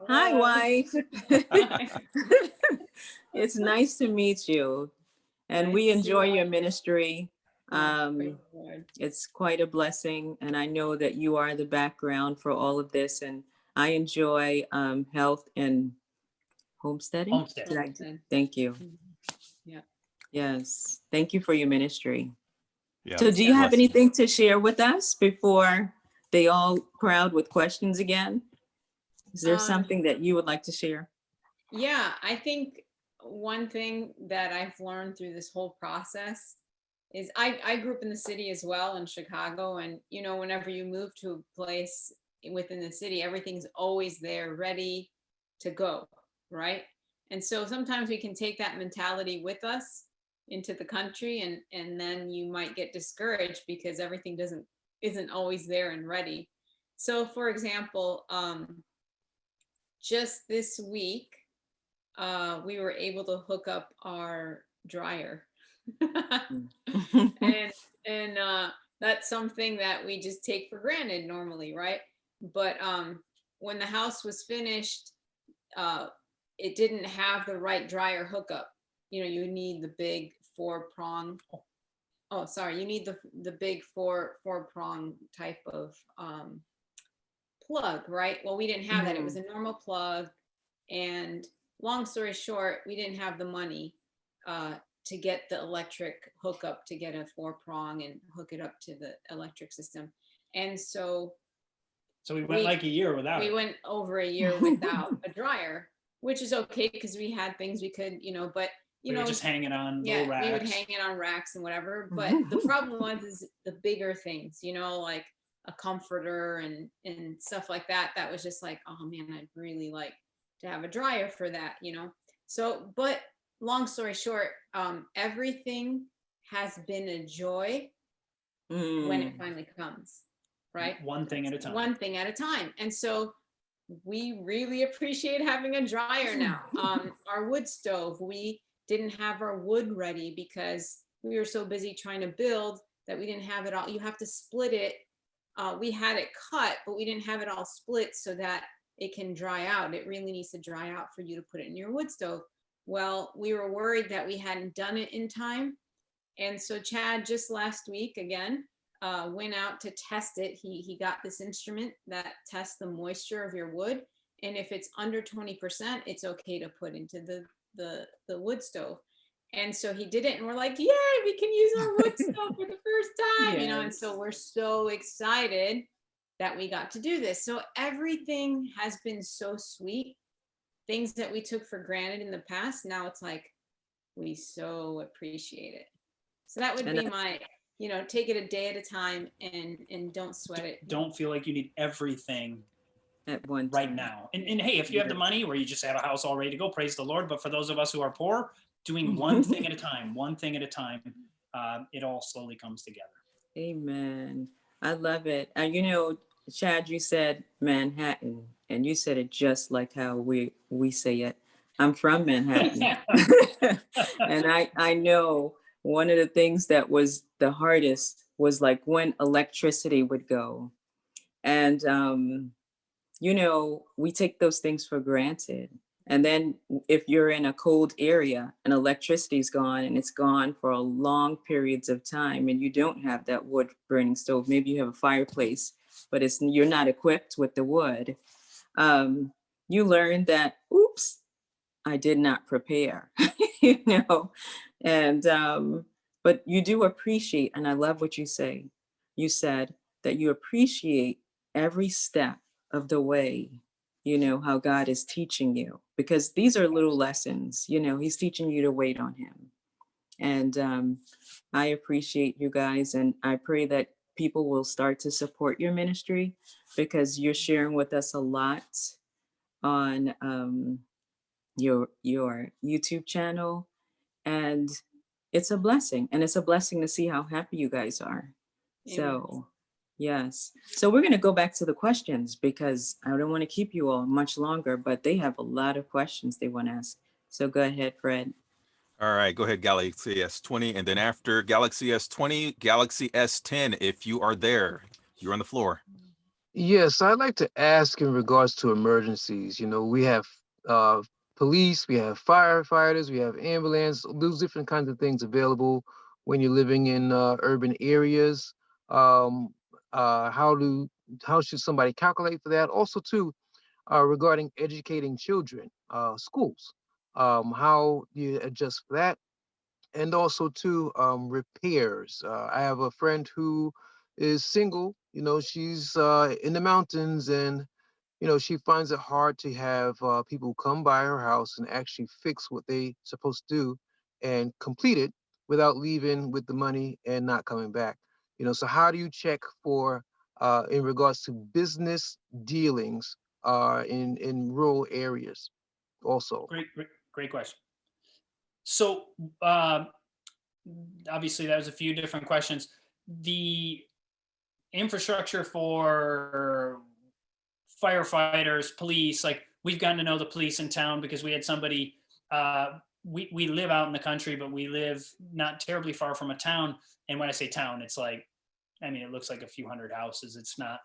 Hi, wife. It's nice to meet you. And we enjoy your ministry. It's quite a blessing. And I know that you are the background for all of this. And I enjoy health and homesteading. Thank you. Yeah. Yes. Thank you for your ministry. Yeah. So do you have anything to share with us before they all crowd with questions again? Is there something that you would like to share? Yeah, I think one thing that I've learned through this whole process is I grew up in the city as well, in Chicago. And, whenever you move to a place within the city, everything's always there ready to go, right? And so sometimes we can take that mentality with us into the country, and then you might get discouraged because everything isn't always there and ready. So for example, just this week, we were able to hook up our dryer. and that's something that we just take for granted normally, right? But when the house was finished, it didn't have the right dryer hookup. You need the big 4-prong. Oh, sorry. You need the big 4-prong type of plug, right? Well, we didn't have that. It was a normal plug. And long story short, we didn't have the money to get the electric hookup, to get a 4-prong and hook it up to the electric system. And so we went like a year without we went over a year without a dryer, which is okay because we had things we could, but we were just hanging on little racks. We would hang it on racks and whatever. But the problem is the bigger things, like a comforter and stuff like that. That was just like, oh man, I'd really like have a dryer for that, you know. So, but long story short, everything has been a joy when it finally comes, right? One thing at a time. One thing at a time. And so we really appreciate having a dryer now. Our wood stove, we didn't have our wood ready because we were so busy trying to build that we didn't have it all. You have to split it. We had it cut, but we didn't have it all split so that it can dry out. It really needs to dry out for you to put it in your wood stove. Well, we were worried that we hadn't done it in time. And so Chad just last week again went out to test it. He got this instrument that tests the moisture of your wood. And if it's under 20%, it's okay to put into the wood stove. And so he did it, and we're like, yay, we can use our wood stove for the first time, you know, and so we're so excited that we got to do this. So everything has been so sweet. Things that we took for granted in the past, now it's like, we so appreciate it. So that would be my, you know, take it a day at a time and don't sweat it. Don't feel like you need everything at one right time. now. And hey, if you have the money or you just have a house all ready to go, praise the Lord. But for those of us who are poor, doing one thing at a time, it all slowly comes together. Amen. I love it. And you know, Chad, you said Manhattan, and you said it just like how we say it. I'm from Manhattan. And I know one of the things that was the hardest was like when electricity would go. And, you know, we take those things for granted. And then if you're in a cold area and electricity's gone and it's gone for a long periods of time and you don't have that wood burning stove, maybe you have a fireplace, but you're not equipped with the wood. You learn that, oops, I did not prepare, you know, and, but you do appreciate, and I love what you say. You said that you appreciate every step of the way, you know, how God is teaching you, because these are little lessons, you know, he's teaching you to wait on him. And I appreciate you guys. And I pray that people will start to support your ministry, because you're sharing with us a lot on your YouTube channel. And it's a blessing. And it's a blessing to see how happy you guys are. Amen. So yes. So we're going to go back to the questions, because I don't want to keep you all much longer, but they have a lot of questions they want to ask. So go ahead, Fred. All right, go ahead, Galaxy S20. And then after Galaxy S20, Galaxy S10, if you are there, you're on the floor. Yes, I'd like to ask in regards to emergencies. You know, we have police, we have firefighters, we have ambulance, those different kinds of things available when you're living in urban areas. How should somebody calculate for that? Also, too, regarding educating children, schools, how do you adjust for that? And also, too, repairs. I have a friend who is single. You know, she's in the mountains, and you know, she finds it hard to have people come by her house and actually fix what they supposed to do and complete it without leaving with the money and not coming back. You know, so how do you check for in regards to business dealings in rural areas also? Great question. So obviously that was a few different questions. The infrastructure for firefighters, police, like we've gotten to know the police in town because we had somebody, we live out in the country, but we live not terribly far from a town. And when I say town, it's like, I mean, it looks like a few hundred houses. It's not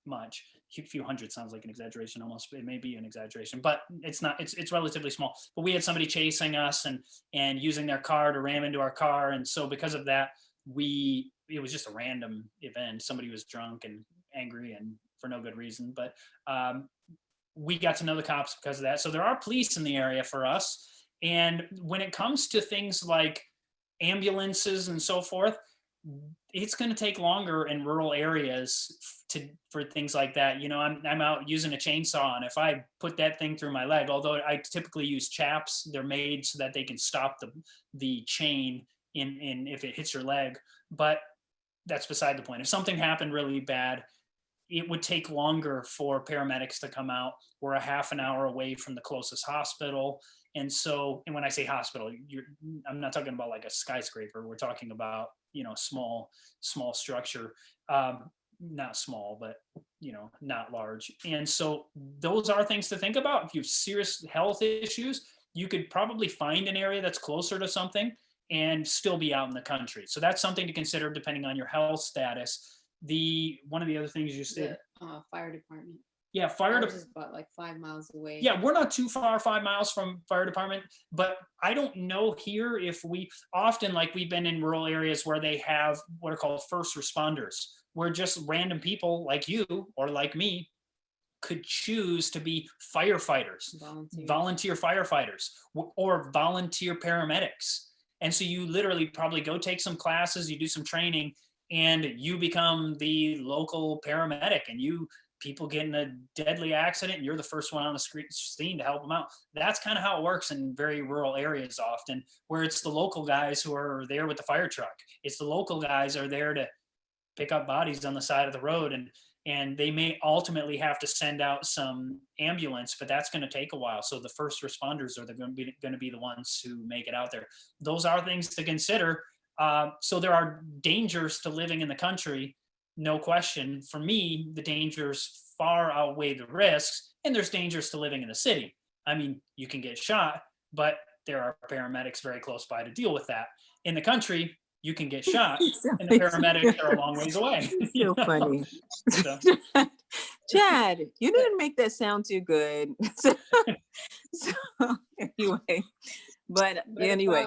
much. A few hundred sounds like an exaggeration almost. It may be an exaggeration, but it's not, it's relatively small. But we had somebody chasing us and using their car to ram into our car. And so because of that, it was just a random event. Somebody was drunk and angry and for no good reason, but we got to know the cops because of that. So there are police in the area for us. And when it comes to things like ambulances and so forth, it's going to take longer in rural areas for things like that. You know, I'm out using a chainsaw, and if I put that thing through my leg, although I typically use chaps, they're made so that they can stop the chain in if it hits your leg. But that's beside the point. If something happened really bad, it would take longer for paramedics to come out. We're a half an hour away from the closest hospital. And so, and when I say hospital, I'm not talking about like a skyscraper. We're talking about, small structure, not small, but, not large. And so those are things to think about. If you have serious health issues, you could probably find an area that's closer to something and still be out in the country. So that's something to consider depending on your health status. One of the other things you said, Fire department. yeah, fire Ours department. is about like 5 miles away. Yeah, we're not too far, 5 miles from fire department, but I don't know here if we often, like we've been in rural areas where they have what are called first responders, where just random people like you or like me could choose to be firefighters, volunteer firefighters, or volunteer paramedics. And so you literally probably go take some classes, you do some training, and you become the local paramedic, and people get in a deadly accident and you're the first one on the scene to help them out. That's kind of how it works in very rural areas often, where it's the local guys who are there with the fire truck. It's the local guys are there to pick up bodies on the side of the road, and they may ultimately have to send out some ambulance, but that's going to take a while. So the first responders are going to be the ones who make it out there. Those are things to consider. So there are dangers to living in the country, no question. For me, the dangers far outweigh the risks, and there's dangers to living in the city. I mean, you can get shot, but there are paramedics very close by to deal with that. In the country, you can get shot, and the paramedics are a long ways away. So funny. So. Chad, you didn't make that sound too good. So anyway, but anyway.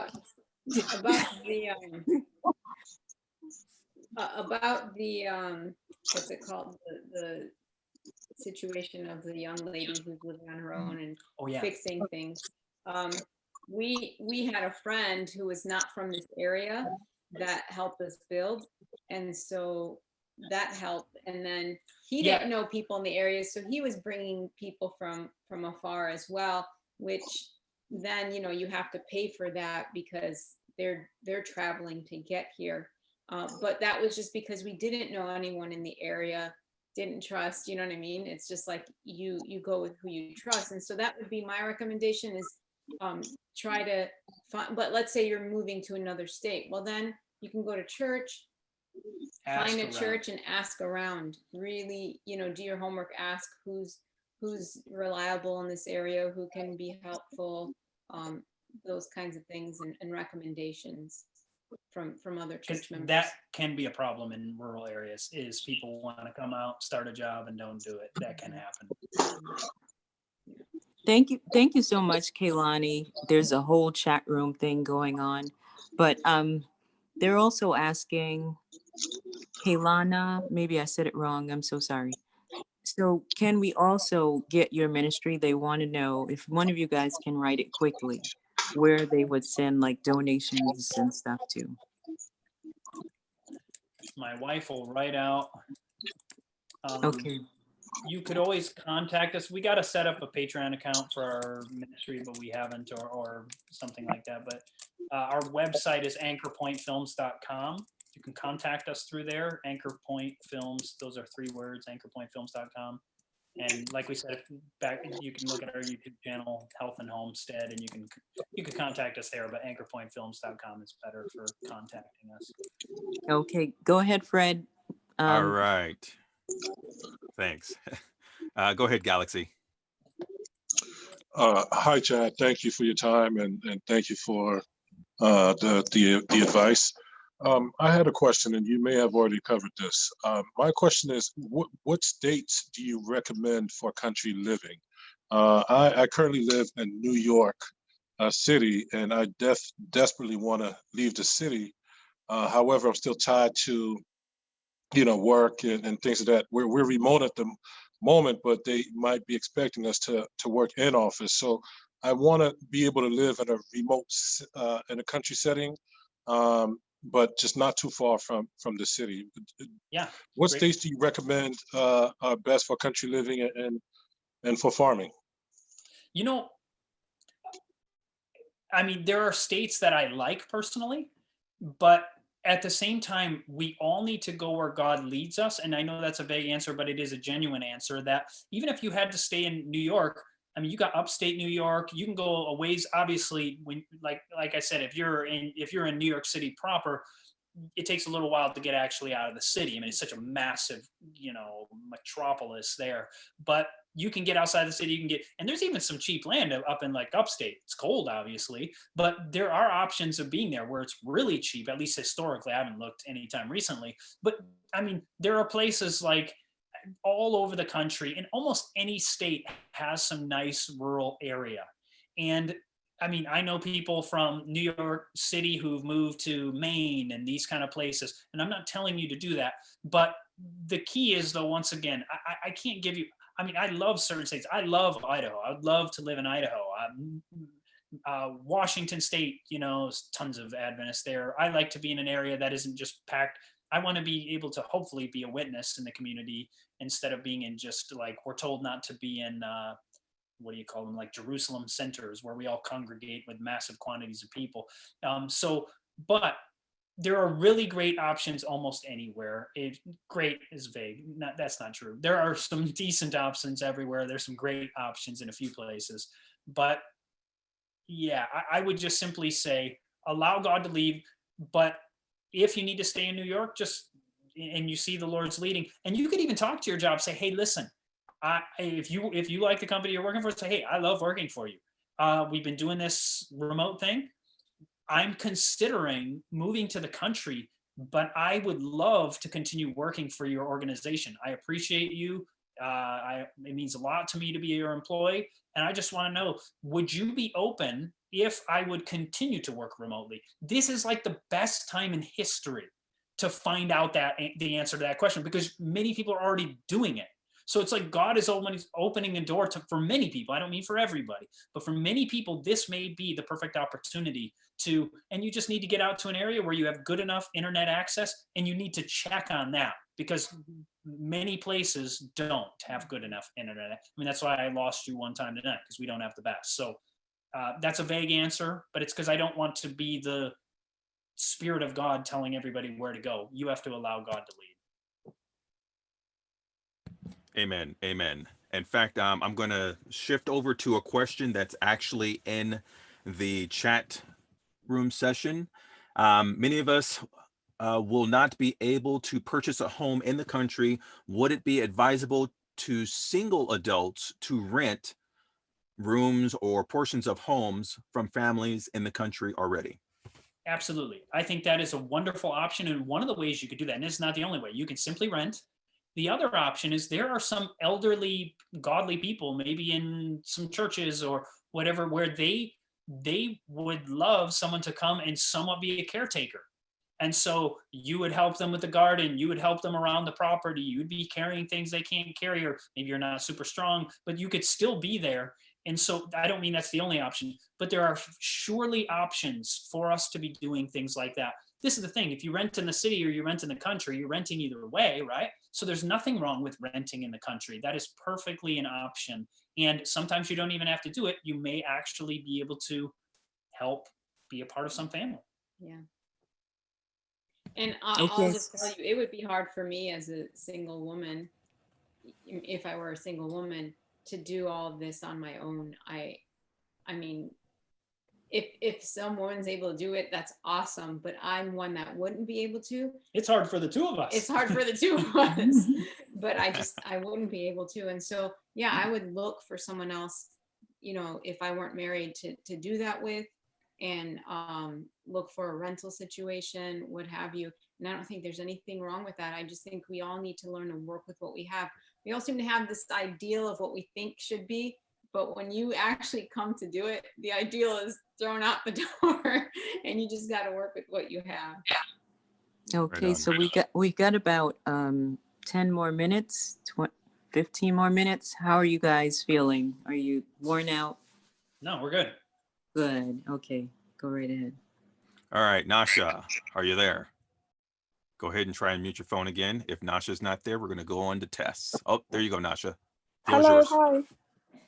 About the what's it called, the situation of the young lady who's living on her own and fixing things. We had a friend who was not from this area that helped us build, and so that helped. And then he didn't know people in the area, so he was bringing people from afar as well, which then you have to pay for that because they're traveling to get here. But that was just because we didn't know anyone in the area, didn't trust, you know what I mean? It's just like you go with who you trust. And so that would be my recommendation is try to find, but let's say you're moving to another state. Well, then you can go to church, find a church and ask around. Really, do your homework, ask who's reliable in this area, who can be helpful, those kinds of things and recommendations from other church members. That can be a problem in rural areas, is people want to come out, start a job and don't do it. That can happen. Thank you so much, Kaylani. There's a whole chat room thing going on, but they're also asking, Kaylana, maybe I said it wrong, I'm so sorry. So can we also get your ministry? They want to know if one of you guys can write it quickly, where they would send like donations and stuff to. My wife will write out. Okay. You could always contact us. We got to set up a Patreon account for our ministry, but we haven't, or something like that. But our website is anchorpointfilms.com. You can contact us through there. Anchor Films, those are 3 words, anchorpointfilms.com. And like we said, you can look at our YouTube channel, Health and Homestead, and you can contact us there, but anchorpointfilms.com is better for contacting us. Okay, go ahead, Fred. All right. Thanks. Go ahead, Galaxy. Hi, Chad. Thank you for your time and thank you for the advice. I had a question, and you may have already covered this. My question is, what states do you recommend for country living? I currently live in New York City, and I desperately want to leave the city. However, I'm still tied to, work and things like that. We're remote at the moment, but they might be expecting us to work in office. So I want to be able to live in a remote, in a country setting. But just not too far from the city. Yeah. What states do you recommend are best for country living and for farming? I mean, there are states that I like personally, but at the same time, we all need to go where God leads us. And I know that's a vague answer, but it is a genuine answer, that even if you had to stay in New York, I mean, you got upstate New York, you can go a ways, obviously, when like I said, if you're in New York City proper, it takes a little while to get actually out of the city. I mean, it's such a massive, metropolis there, but you can get outside the city, you can get, and there's even some cheap land up in like upstate. It's cold, obviously, but there are options of being there where it's really cheap, at least historically. I haven't looked anytime recently, but I mean, there are places like all over the country, and almost any state has some nice rural area. And I mean, I know people from New York City who've moved to Maine and these kind of places, and I'm not telling you to do that. But the key is, though, once again, I can't give you, I mean, I love certain states. I love Idaho. I would love to live in Idaho. Washington State, tons of Adventists there. I like to be in an area that isn't just packed. I want to be able to hopefully be a witness in the community instead of being in just like, we're told not to be in, what do you call them, like Jerusalem centers where we all congregate with massive quantities of people. But there are really great options almost anywhere. Great is vague. That's not true. There are some decent options everywhere. There's some great options in a few places. But yeah, I would just simply say, allow God to lead. But if you need to stay in New York, and you see the Lord's leading, and you could even talk to your job, say, hey, listen, if you like the company you're working for, say, hey, I love working for you. We've been doing this remote thing. I'm considering moving to the country, but I would love to continue working for your organization. I appreciate you. It means a lot to me to be your employee. And I just want to know, would you be open if I would continue to work remotely? This is like the best time in history to find out the answer to that question, because many people are already doing it. So it's like God is opening a door for many people. I don't mean for everybody, but for many people, this may be the perfect opportunity and you just need to get out to an area where you have good enough internet access, and you need to check on that, because many places don't have good enough internet. I mean, that's why I lost you one time tonight, because we don't have the best. So that's a vague answer, but it's because I don't want to be the Spirit of God telling everybody where to go. You have to allow God to lead. Amen. Amen. In fact, I'm going to shift over to a question that's actually in the chat room session. Many of us will not be able to purchase a home in the country. Would it be advisable to single adults to rent rooms or portions of homes from families in the country already? Absolutely. I think that is a wonderful option. And one of the ways you could do that, and it's not the only way, you can simply rent. The other option is there are some elderly, godly people, maybe in some churches or whatever, where they would love someone to come and somewhat be a caretaker. And so you would help them with the garden, you would help them around the property, you would be carrying things they can't carry, or maybe you're not super strong, but you could still be there. And so I don't mean that's the only option, but there are surely options for us to be doing things like that. This is the thing, if you rent in the city or you rent in the country, you're renting either way, right? So there's nothing wrong with renting in the country. That is perfectly an option. And sometimes you don't even have to do it. You may actually be able to help be a part of some family. Yeah. And I'll just tell you, it would be hard for me as a single woman, if I were a single woman, to do all of this on my own. I mean, if some woman's able to do it, that's awesome. But I'm one that wouldn't be able to. It's hard for the two of us. It's hard for the two of us. But I wouldn't be able to. And so, yeah, I would look for someone else, if I weren't married, to do that with, and look for a rental situation, what have you. And I don't think there's anything wrong with that. I just think we all need to learn to work with what we have. We all seem to have this ideal of what we think should be, but when you actually come to do it, the ideal is thrown out the door, and you just got to work with what you have. Okay, so we got about 10 more minutes, 15 more minutes. How are you guys feeling? Are you worn out? No, we're good. Good. Okay, go right ahead. All right, Nasha, are you there? Go ahead and try and mute your phone again. If Nasha's not there, we're going to go on to tests. Oh, there you go, Nasha. Hello, hi.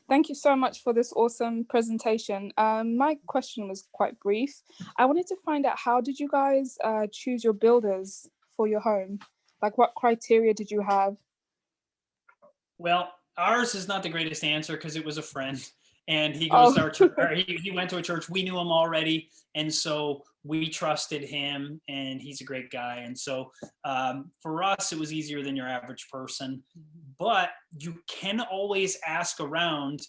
Thank you so much for this awesome presentation. My question was quite brief. I wanted to find out, how did you guys choose your builders for your home? Like, what criteria did you have? Well, ours is not the greatest answer because it was a friend, and he goes Oh. to our church. Or he went to a church. We knew him already, and so we trusted him, and he's a great guy. And so for us, it was easier than your average person. But you can always ask around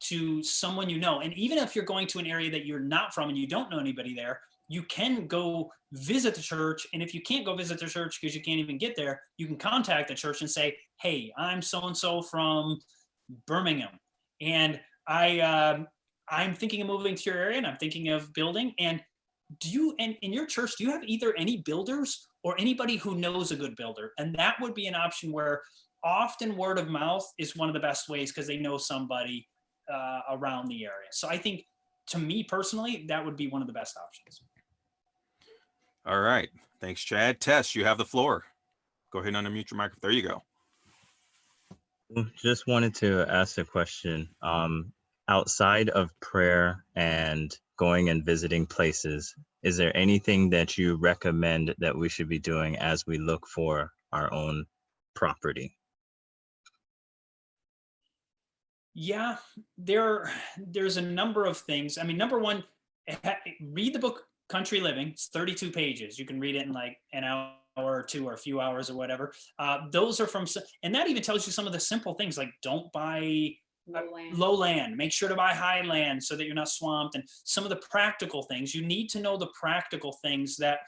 to someone you know, and even if you're going to an area that you're not from and you don't know anybody there, you can go visit the church. And if you can't go visit the church because you can't even get there, you can contact the church and say, hey, I'm so-and-so from Birmingham, and I'm thinking of moving to your area, and I'm thinking of building. And do you, and in your church, do you have either any builders or anybody who knows a good builder? And that would be an option where often word of mouth is one of the best ways because they know somebody around the area. So I think, to me personally, that would be one of the best options. All right. Thanks, Chad. Tess, you have the floor. Go ahead and unmute your microphone. There you go. Just wanted to ask a question. Outside of prayer and going and visiting places, is there anything that you recommend that we should be doing as we look for our own property? Yeah, there's a number of things. I mean, number one, read the book Country Living. It's 32 pages. You can read it in like an hour or two or a few hours or whatever. Those are from, and that even tells you some of the simple things, like don't buy low land. Make sure to buy high land so that you're not swamped. And some of the practical things, you need to know the practical things that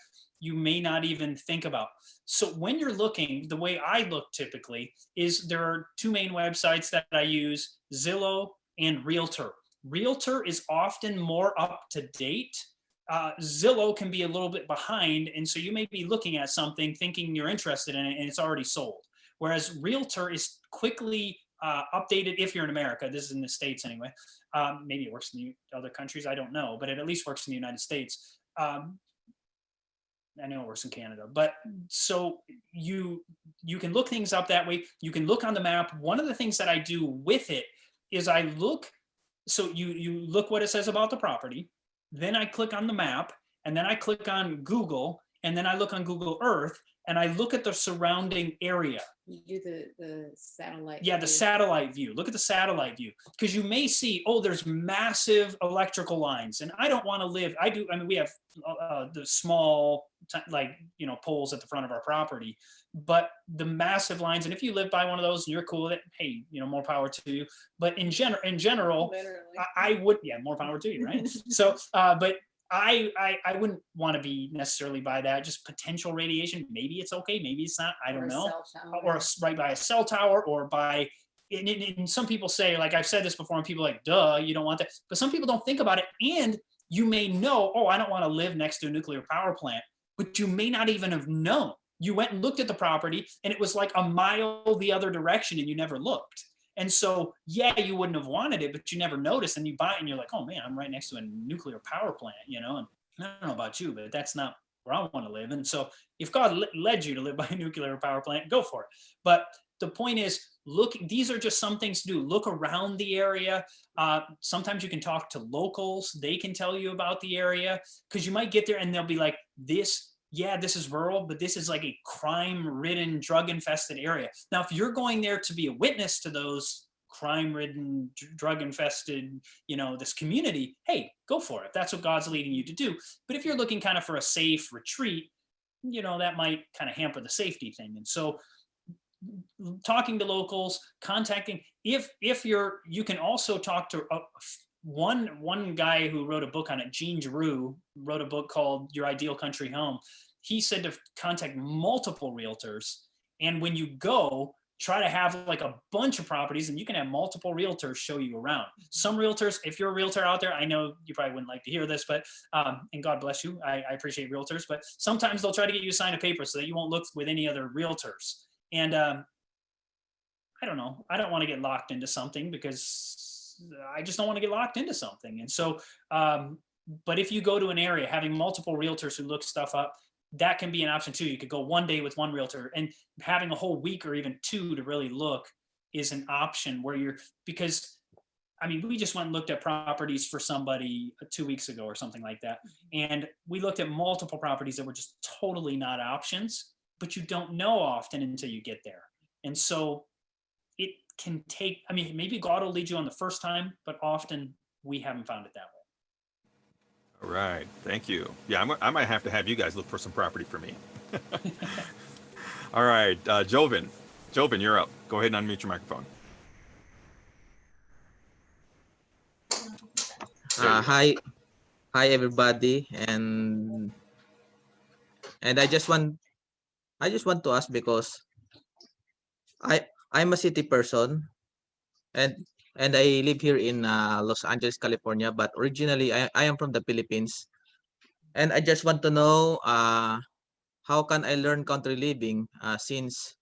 you may not even think about. So when you're looking, the way I look typically is there are two main websites that I use, Zillow and Realtor. Realtor is often more up to date. Zillow can be a little bit behind. And so you may be looking at something thinking you're interested in it and it's already sold. Whereas Realtor is quickly updated if you're in America. This is in the States anyway. Maybe it works in the other countries, I don't know, but it at least works in the United States. I know it works in Canada, but so you can look things up that way. You can look on the map. One of the things that I do with it is I look, so you look what it says about the property, then I click on the map, and then I click on Google, and then I look on Google Earth, and I look at the surrounding area. You do the satellite. Yeah, the satellite view. Look at the satellite view, because you may see, oh, there's massive electrical lines, and I don't want to live. I mean, we have the small, like, poles at the front of our property, but the massive lines. And if you live by one of those and you're cool with it, hey, more power to you. But in general, I would, yeah, more power to you, right? So, but I wouldn't want to be necessarily by that. Just potential radiation. Maybe it's okay. Maybe it's not. I don't know. Or right by a cell tower, or by. And some people say, like I've said this before, and people are like, duh, you don't want that. But some people don't think about it. And you may know, oh, I don't want to live next to a nuclear power plant, but you may not even have known. You went and looked at the property, and it was like a mile the other direction, and you never looked. And so, yeah, you wouldn't have wanted it, but you never noticed, and you buy it and you're like, oh man, I'm right next to a nuclear power plant, and I don't know about you, but that's not where I want to live. And so if God led you to live by a nuclear power plant, go for it. But the point is, look, these are just some things to do. Look around the area. Sometimes you can talk to locals. They can tell you about the area, because you might get there and they'll be like, this is rural, but this is like a crime-ridden, drug-infested area. Now, if you're going there to be a witness to those crime-ridden, drug-infested, this community, hey, go for it. That's what God's leading you to do. But if you're looking kind of for a safe retreat, that might kind of hamper the safety thing. And so talking to locals, contacting, you can also talk to one guy who wrote a book on it, Gene Giroux, wrote a book called Your Ideal Country Home. He said to contact multiple realtors. And when you go, try to have like a bunch of properties, and you can have multiple realtors show you around. Some realtors, if you're a realtor out there, I know you probably wouldn't like to hear this, but, and God bless you, I appreciate realtors, but sometimes they'll try to get you to sign a paper so that you won't look with any other realtors. And I don't know, I don't want to get locked into something, because I just don't want to get locked into something. And so, but if you go to an area, having multiple realtors who look stuff up, that can be an option too. You could go one day with one realtor, and having a whole week or even two to really look is an option, where because I mean, we just went and looked at properties for somebody 2 weeks ago or something like that. And we looked at multiple properties that were just totally not options, but you don't know often until you get there. And so it can take, I mean, maybe God will lead you on the first time, but often we haven't found it that way. All right, thank you. Yeah, I might have to have you guys look for some property for me. All right, Joven, you're up. Go ahead and unmute your microphone. Hi, everybody, and I just want to ask, because I'm a city person, and I live here in Los Angeles, California, but originally I am from the Philippines, and I just want to know how can I learn country living, since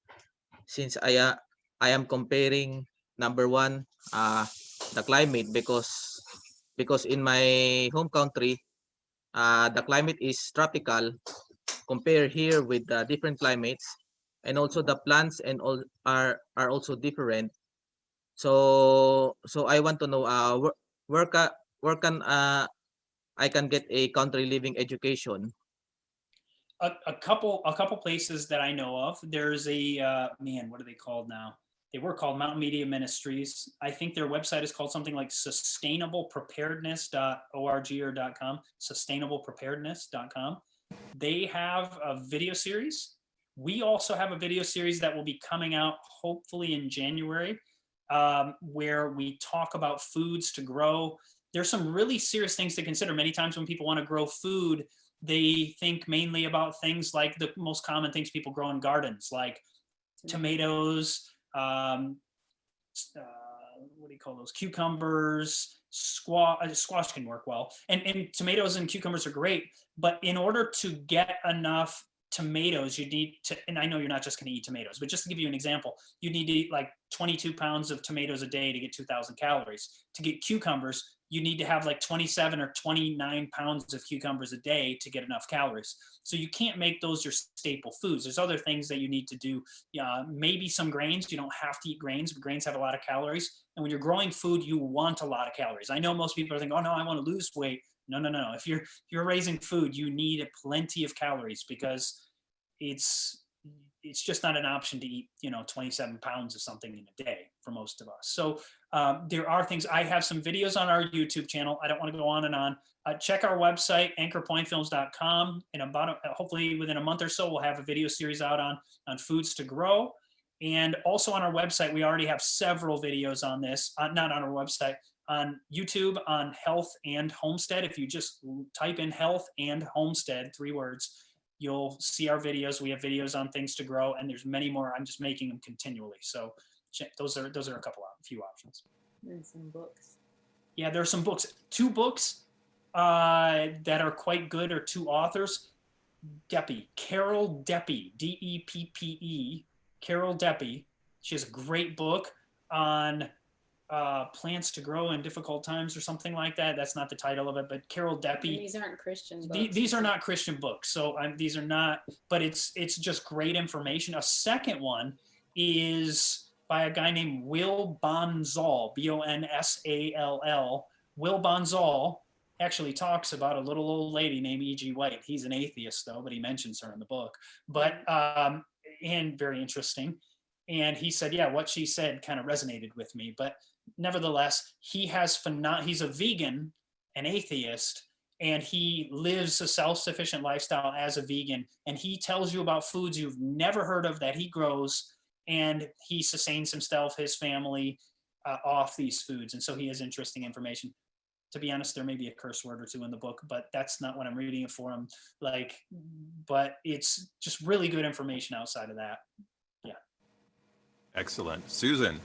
I am comparing, number one, the climate, because in my home country, the climate is tropical. Compare here with the different climates, and also the plants and all are also different. So I want to know where can I can get a country living education. A couple places that I know of. There's a man, what are they called now? They were called Mountain Media Ministries. I think their website is called something like sustainablepreparedness.org or .com, sustainablepreparedness.com. They have a video series. We also have a video series that will be coming out hopefully in January, where we talk about foods to grow. There's some really serious things to consider. Many times when people want to grow food, they think mainly about things like the most common things people grow in gardens, like tomatoes, what do you call those? Cucumbers, squash can work well. And tomatoes and cucumbers are great, but in order to get enough tomatoes, you need to, and I know you're not just going to eat tomatoes, but just to give you an example, you need to eat like 22 pounds of tomatoes a day to get 2,000 calories. To get cucumbers, you need to have like 27 or 29 pounds of cucumbers a day to get enough calories. So you can't make those your staple foods. There's other things that you need to do. Maybe some grains. You don't have to eat grains, but grains have a lot of calories. And when you're growing food, you want a lot of calories. I know most people are thinking, oh no, I want to lose weight. No. If you're raising food, you need plenty of calories, because it's just not an option to eat 27 pounds of something in a day for most of us. So there are things. I have some videos on our YouTube channel. I don't want to go on and on. Check our website, anchorpointfilms.com. In about hopefully within a month or so, we'll have a video series out on foods to grow. And also on our website, we already have several videos on this, not on our website, on YouTube, on health and homestead. If you just type in health and homestead, 3 words, you'll see our videos. We have videos on things to grow, and there's many more. I'm just making them continually. So those are a few options. And some books. Yeah, there are some books. 2 books that are quite good, or 2 authors. Carol Deppe, Deppe, Carol Deppe. She has a great book on plants to grow in difficult times or something like that. That's not the title of it, but Carol Deppe. And these aren't Christian books. These are not Christian books. So these are not, but it's just great information. A second one is by a guy named Will Bonzall, Bonsall. Will Bonzall actually talks about a little old lady named E.G. White. He's an atheist though, but he mentions her in the book. But and very interesting. And he said, yeah, what she said kind of resonated with me. But nevertheless, he's a vegan, an atheist, and he lives a self-sufficient lifestyle as a vegan. And he tells you about foods you've never heard of that he grows, and he sustains himself, his family, off these foods. And so he has interesting information. To be honest, there may be a curse word or 2 in the book, but that's not what I'm reading it for him. But it's just really good information outside of that. Yeah. Excellent. Susan.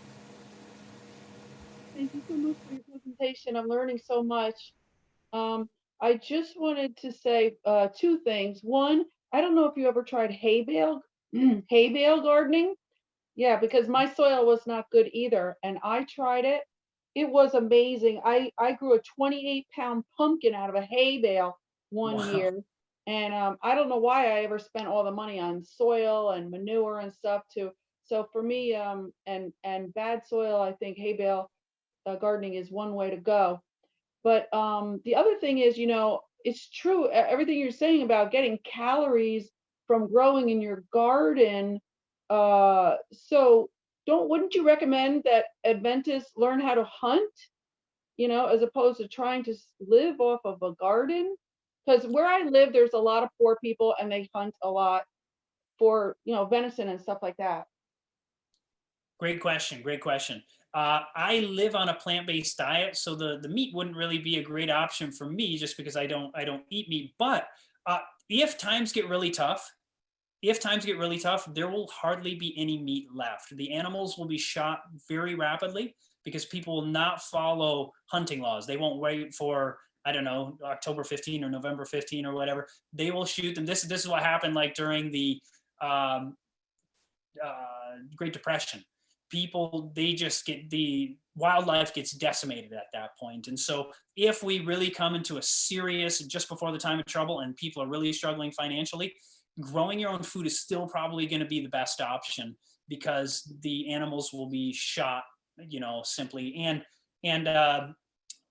Thank you so much for your presentation. I'm learning so much. I just wanted to say 2 things. One, I don't know if you ever tried hay bale gardening. Yeah, because my soil was not good either, and I tried it. It was amazing. I grew a 28-pound pumpkin out of a hay bale one year, and I don't know why I ever spent all the money on soil and manure and stuff too. So for me, and bad soil, I think hay bale gardening is one way to go. But the other thing is, it's true, everything you're saying about getting calories from growing in your garden. So wouldn't you recommend that Adventists learn how to hunt, as opposed to trying to live off of a garden? Because where I live, there's a lot of poor people and they hunt a lot for, venison and stuff like that. Great question. Great question. I live on a plant-based diet, so the meat wouldn't really be a great option for me, just because I don't eat meat. But if times get really tough, there will hardly be any meat left. The animals will be shot very rapidly because people will not follow hunting laws. They won't wait for, I don't know, October 15 or November 15 or whatever. They will shoot them. This is what happened like during the Great Depression. The wildlife gets decimated at that point. And so if we really come into a serious, just before the time of trouble, and people are really struggling financially, growing your own food is still probably going to be the best option, because the animals will be shot, simply. And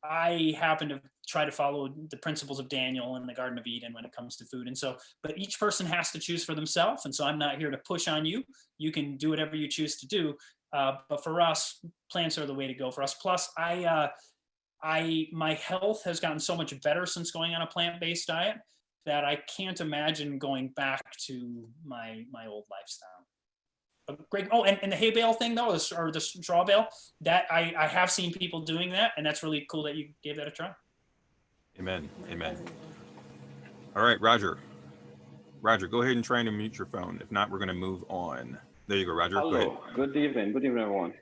I happen to try to follow the principles of Daniel in the Garden of Eden when it comes to food. And so, but each person has to choose for themselves. And so I'm not here to push on you. You can do whatever you choose to do. But for us, plants are the way to go for us. Plus, my health has gotten so much better since going on a plant-based diet that I can't imagine going back to my old lifestyle. But great. Oh, and the hay bale thing though, or the straw bale, that I have seen people doing that, and that's really cool that you gave that a try. Amen. Amen. All right, Roger. Roger, go ahead and try and unmute your phone. If not, we're going to move on. There you go, Roger. Hello. Go ahead. Good evening. Good evening, everyone.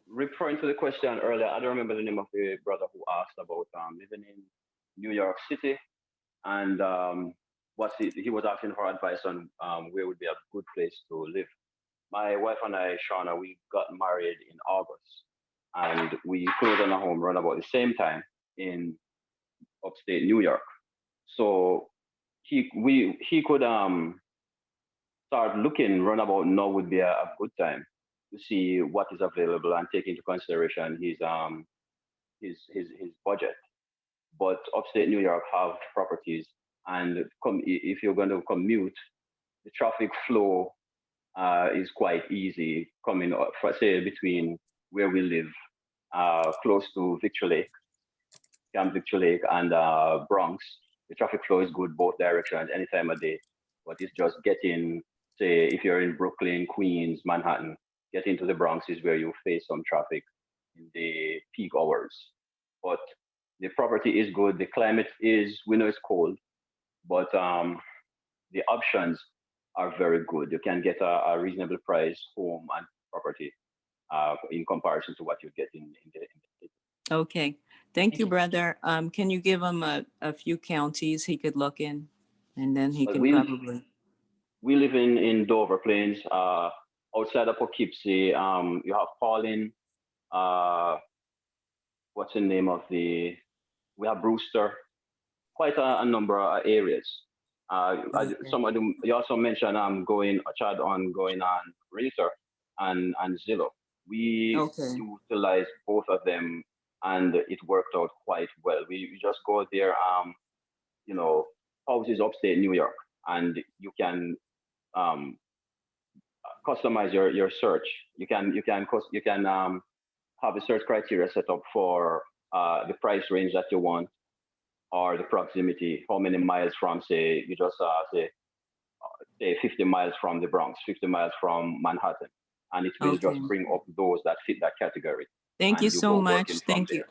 Referring to the question earlier, I don't remember the name of the brother who asked about living in New York City, and he was asking for advice on where would be a good place to live. My wife and I, Shauna, we got married in August, and we closed on a home around about the same time in upstate New York. So he could start looking round about now would be a good time to see what is available and take into consideration his budget. But upstate New York have properties, and if you're going to commute, the traffic flow is quite easy coming up, say between where we live, close to Victory Lake, Camp Victory Lake, and Bronx. The traffic flow is good both directions, any time of day. But it's just getting, say, if you're in Brooklyn, Queens, Manhattan, getting to the Bronx is where you face some traffic in the peak hours. But the property is good. The climate is, we know it's cold, but the options are very good. You can get a reasonable price home and property in comparison to what you get in the city. Okay, thank you, brother. Can you give him a few counties he could look in, and then he can probably. We live in Dover Plains, outside of Poughkeepsie. You have Pauline. What's the name of we have Brewster. Quite a number of areas. Some of them. You also mentioned Chad on going on Realtor and Zillow. We utilize both of them, and it worked out quite well. We just go there, houses upstate New York, and you can customize your search. You can have a search criteria set up for the price range that you want, or the proximity, how many miles from, say, you just say 50 miles from the Bronx, 50 miles from Manhattan, and it will just bring up those that fit that category. Thank you so much. Thank you.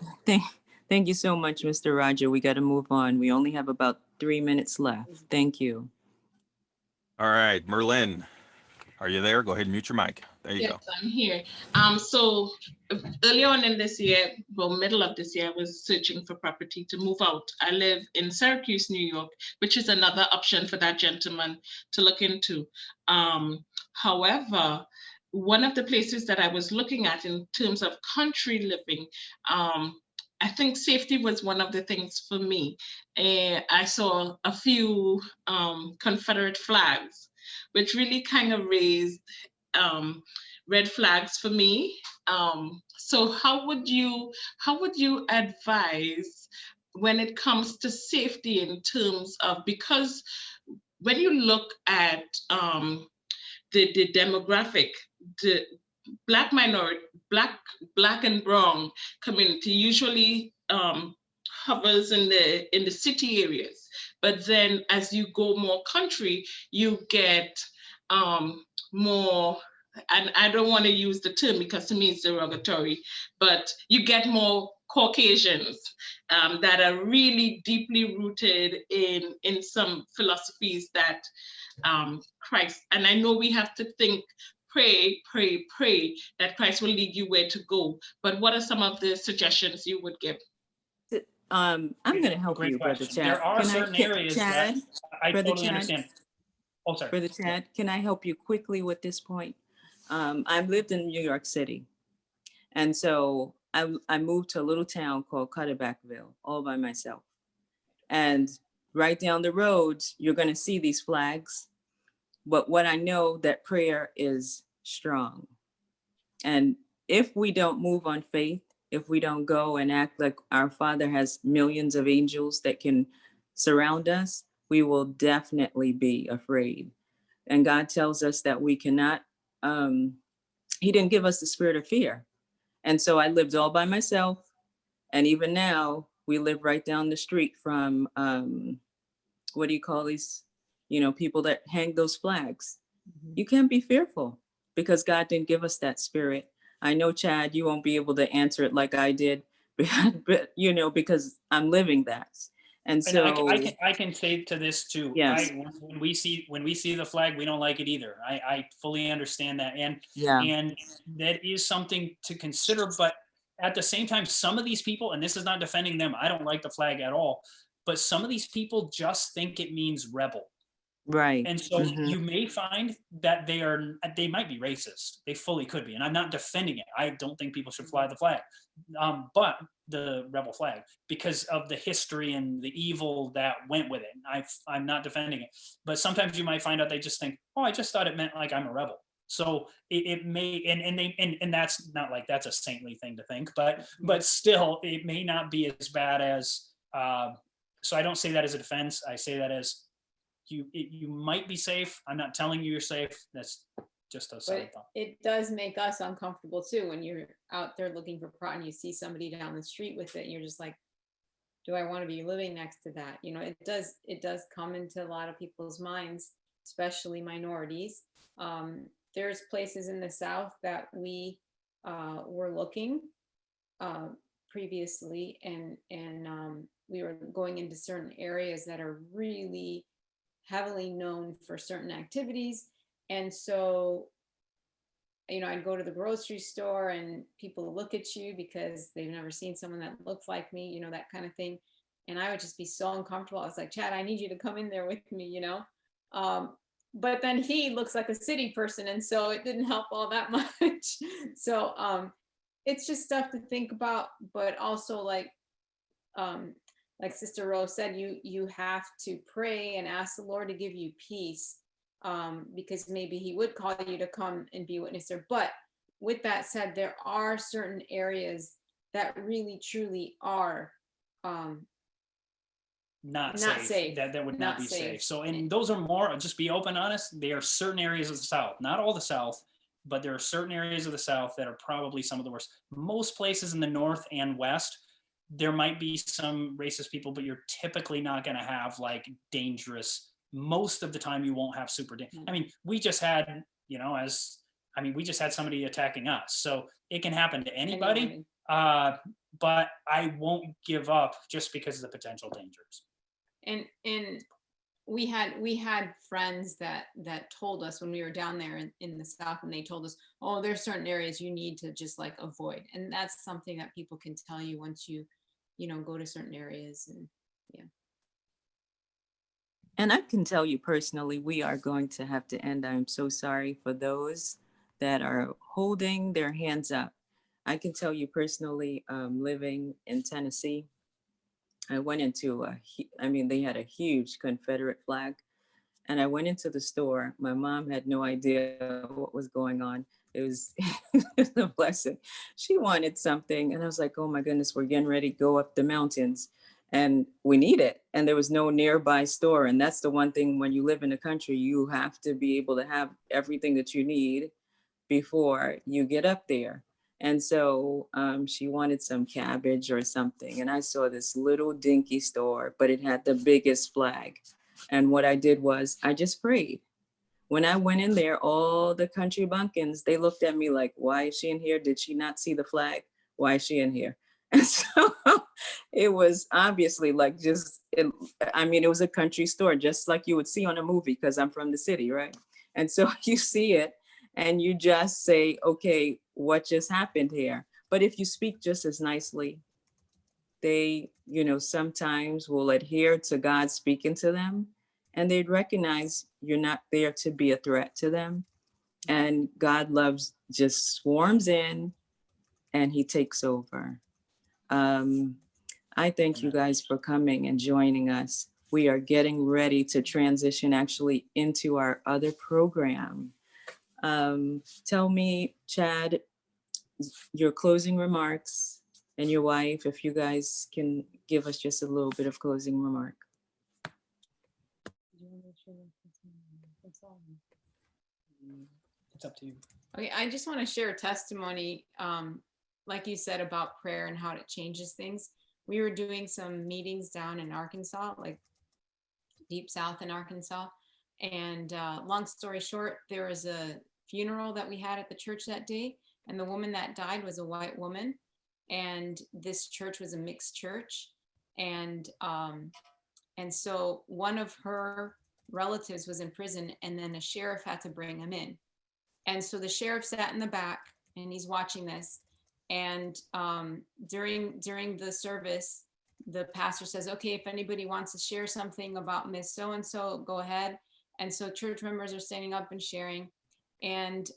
Thank you so much, Mr. Roger. We got to move on. We only have about 3 minutes left. Thank you. All right, Merlin, are you there? Go ahead and mute your mic. There you go. Yes, I'm here. So early on in this year, middle of this year, I was searching for property to move out. I live in Syracuse, New York, which is another option for that gentleman to look into. However, one of the places that I was looking at in terms of country living, I think safety was one of the things for me. I saw a few Confederate flags, which really kind of raised red flags for me. So how would you advise when it comes to safety in terms of, because when you look at the demographic, the Black minority, black and brown community usually hovers in the city areas. But then as you go more country, you get more, and I don't want to use the term because to me it's derogatory, but you get more Caucasians that are really deeply rooted in some philosophies that Christ, and I know we have to think, pray that Christ will lead you where to go. But what are some of the suggestions you would give? I'm going to help Great you, Brother question. Chad. There are certain areas Chad, that I Brother totally Chad, understand. Oh, sorry. Brother Chad, can I help you quickly with this point? I've lived in New York City. And so I moved to a little town called Cutterbackville all by myself. And right down the road, you're going to see these flags. But what I know that prayer is strong. And if we don't move on faith, if we don't go and act like our Father has millions of angels that can surround us, we will definitely be afraid. And God tells us that we cannot, he didn't give us the spirit of fear. And so I lived all by myself. And even now we live right down the street from, what do you call these, people that hang those flags. You can't be fearful because God didn't give us that spirit. I know, Chad, you won't be able to answer it like I did, but because I'm living that. And so I can say to this too. Yes. When we see the flag, we don't like it either. I fully understand that, and that is something to consider. But at the same time, some of these people, and this is not defending them, I don't like the flag at all. But some of these people just think it means rebel. Right. And so you may find that they might be racist. They fully could be. And I'm not defending it. I don't think people should fly the flag, but the rebel flag, because of the history and the evil that went with it. I'm not defending it. But sometimes you might find out they just think, oh, I just thought it meant like I'm a rebel. So it may, and that's not like that's a saintly thing to think, but still it may not be as bad as, so I don't say that as a defense. I say that as, you might be safe. I'm not telling you you're safe. That's just a side thought. It does make us uncomfortable too when you're out there looking for pride and you see somebody down the street with it and you're just like, do I want to be living next to that? It does come into a lot of people's minds, especially minorities. There's places in the South that we were looking previously, and we were going into certain areas that are really heavily known for certain activities. And so, I'd go to the grocery store and people look at you because they've never seen someone that looks like me, that kind of thing. And I would just be so uncomfortable. I was like, Chad, I need you to come in there with me, but then he looks like a city person. And so it didn't help all that much. So it's just stuff to think about, but also like Sister Rose said, you have to pray and ask the Lord to give you peace, because maybe he would call you to come and be a witness there. But with that said, there are certain areas that really truly are not safe. That would not be safe. So, and those are more, just be open, honest. There are certain areas of the South, not all the South, but there are certain areas of the South that are probably some of the worst. Most places in the North and West, there might be some racist people, but you're typically not going to have like dangerous. Most of the time you won't have super dangerous. I mean, we just had, we just had somebody attacking us. So it can happen to anybody, but I won't give up just because of the potential dangers. And we had friends that told us when we were down there in the South, and they told us, oh, there's certain areas you need to just like avoid. And that's something that people can tell you once you go to certain areas. And And I can tell you personally, we are going to have to end. I'm so sorry for those that are holding their hands up. I can tell you personally, living in Tennessee, I went into they had a huge Confederate flag, and I went into the store. My mom had no idea what was going on. It was a blessing. She wanted something, and I was like, oh my goodness, we're getting ready to go up the mountains and we need it. And there was no nearby store. And that's the one thing, when you live in the country, you have to be able to have everything that you need before you get up there. And so she wanted some cabbage or something. And I saw this little dinky store, but it had the biggest flag. And what I did was I just prayed. When I went in there, all the country bumpkins, they looked at me like, why is she in here? Did she not see the flag? Why is she in here? And so it was obviously like it was a country store, just like you would see on a movie, because I'm from the city, right? And so you see it and you just say, okay, what just happened here? But if you speak just as nicely, they, sometimes will adhere to God speaking to them, and they'd recognize you're not there to be a threat to them. And God loves just swarms in and he takes over. I thank you guys for coming and joining us. We are getting ready to transition actually into our other program. Tell me, Chad, your closing remarks, and your wife, if you guys can give us just a little bit of closing remark. It's up to you. Okay, I just want to share a testimony, like you said, about prayer and how it changes things. We were doing some meetings down in Arkansas, like deep south in Arkansas. And long story short, there was a funeral that we had at the church that day. And the woman that died was a white woman. And this church was a mixed church. And so one of her relatives was in prison, and then a sheriff had to bring him in. And so the sheriff sat in the back and he's watching this. And during the service, the pastor says, okay, if anybody wants to share something about Miss So-and-so, go ahead. And so church members are standing up and sharing. And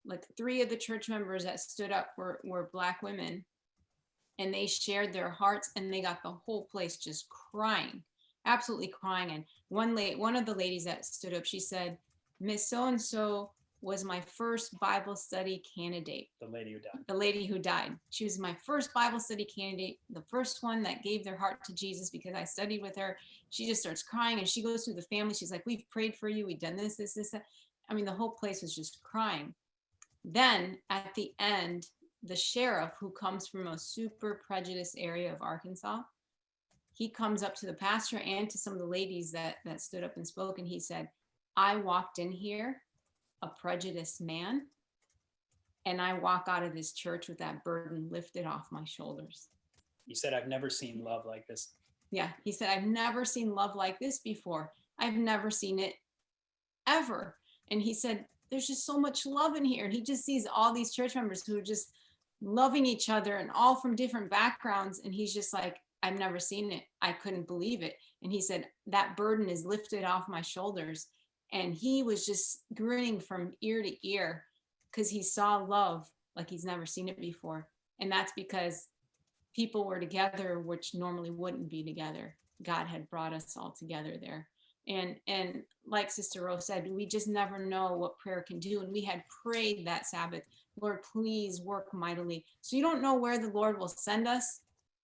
like 3 of the church members that stood up were Black women. And they shared their hearts, and they got the whole place just crying, absolutely crying. And one of the ladies that stood up, she said, Miss So-and-so was my first Bible study candidate. The lady who died. The lady who died. She was my first Bible study candidate, the first one that gave their heart to Jesus, because I studied with her. She just starts crying, and she goes through the family. She's like, we've prayed for you. We've done this, that. I mean, the whole place was just crying. Then at the end, the sheriff, who comes from a super prejudiced area of Arkansas, he comes up to the pastor and to some of the ladies that stood up and spoke. And he said, I walked in here a prejudiced man, and I walk out of this church with that burden lifted off my shoulders. He said, I've never seen love like this. Yeah, he said, I've never seen love like this before. I've never seen it ever. And he said, there's just so much love in here. And he just sees all these church members who are just loving each other, and all from different backgrounds. And he's just like, I've never seen it. I couldn't believe it. And he said, that burden is lifted off my shoulders. And he was just grinning from ear to ear because he saw love like he's never seen it before. And that's because people were together, which normally wouldn't be together. God had brought us all together there. And like Sister Rose said, we just never know what prayer can do. And we had prayed that Sabbath, Lord, please work mightily. So you don't know where the Lord will send us.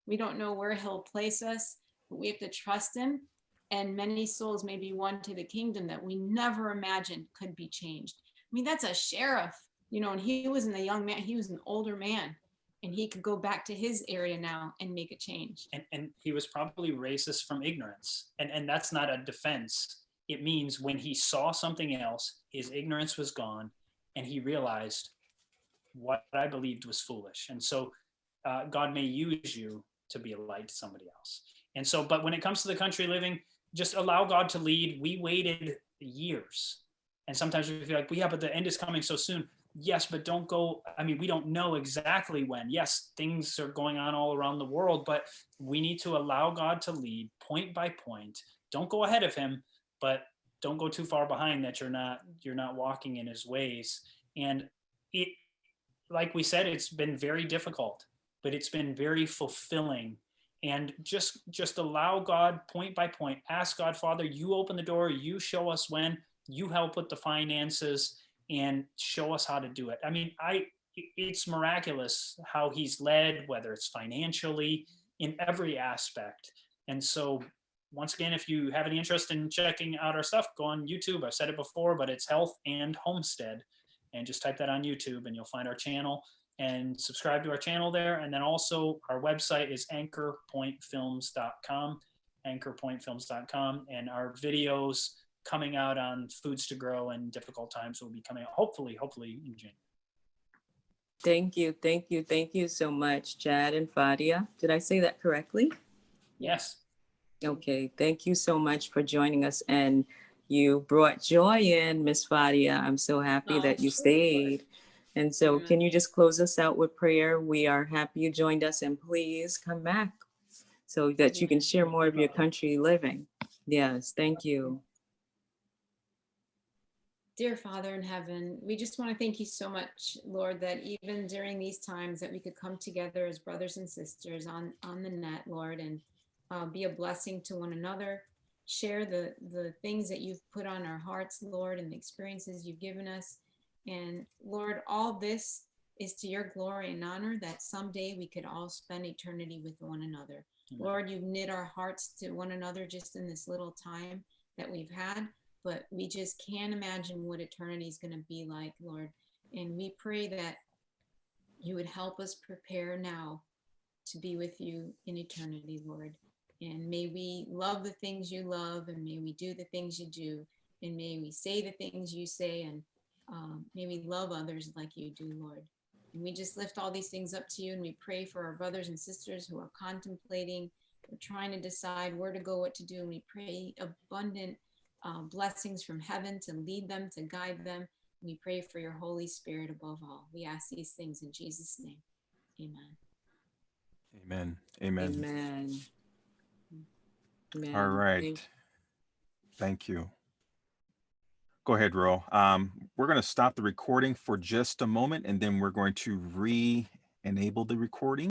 We don't know where he'll place us, but we have to trust him. And many souls may be won to the kingdom that we never imagined could be changed. I mean, that's a sheriff, and he wasn't a young man, he was an older man, and he could go back to his area now and make a change. And he was probably racist from ignorance. And that's not a defense. It means when he saw something else, his ignorance was gone, and he realized what I believed was foolish. And so God may use you to be a light to somebody else. And so, but when it comes to the country living, just allow God to lead. We waited years. And sometimes we feel like, well, yeah, but the end is coming so soon. Yes, but don't go. I mean, we don't know exactly when. Yes, things are going on all around the world, but we need to allow God to lead point by point. Don't go ahead of him, but don't go too far behind that you're not walking in his ways. And it, like we said, it's been very difficult, but it's been very fulfilling. And just allow God point by point. Ask God, Father, you open the door, you show us when, you help with the finances, and show us how to do it. I mean, it's miraculous how he's led, whether it's financially, in every aspect. And so once again, if you have any interest in checking out our stuff, go on YouTube. I've said it before, but it's Health and Homestead. And just type that on YouTube and you'll find our channel, and subscribe to our channel there. And then also our website is anchorpointfilms.com, anchorpointfilms.com. And our videos coming out on foods to grow and difficult times will be coming out hopefully in June. Thank you so much, Chad and Fadia. Did I say that correctly? Yes. Okay, thank you so much for joining us, and you brought joy in, Miss Fadia. I'm so happy that you stayed. And so can you just close us out with prayer? We are happy you joined us, and please come back so that you can share more of your country living. Yes, thank you. Dear Father in heaven, we just want to thank you so much, Lord, that even during these times that we could come together as brothers and sisters on the net, Lord, and be a blessing to one another, share the things that you've put on our hearts, Lord, and the experiences you've given us. And Lord, all this is to your glory and honor, that someday we could all spend eternity with one another. Amen. Lord, you've knit our hearts to one another just in this little time that we've had, but we just can't imagine what eternity is going to be like, Lord. And we pray that you would help us prepare now to be with you in eternity, Lord. And may we love the things you love, and may we do the things you do, and may we say the things you say, and may we love others like you do, Lord. And we just lift all these things up to you, and we pray for our brothers and sisters who are contemplating, or trying to decide where to go, what to do. And we pray abundant blessings from heaven to lead them, to guide them. And we pray for your Holy Spirit above all. We ask these things in Jesus' name. Amen. Amen. Amen. Amen. Amen. All right. Thank you. Go ahead, Ro. We're going to stop the recording for just a moment, and then we're going to re-enable the recording.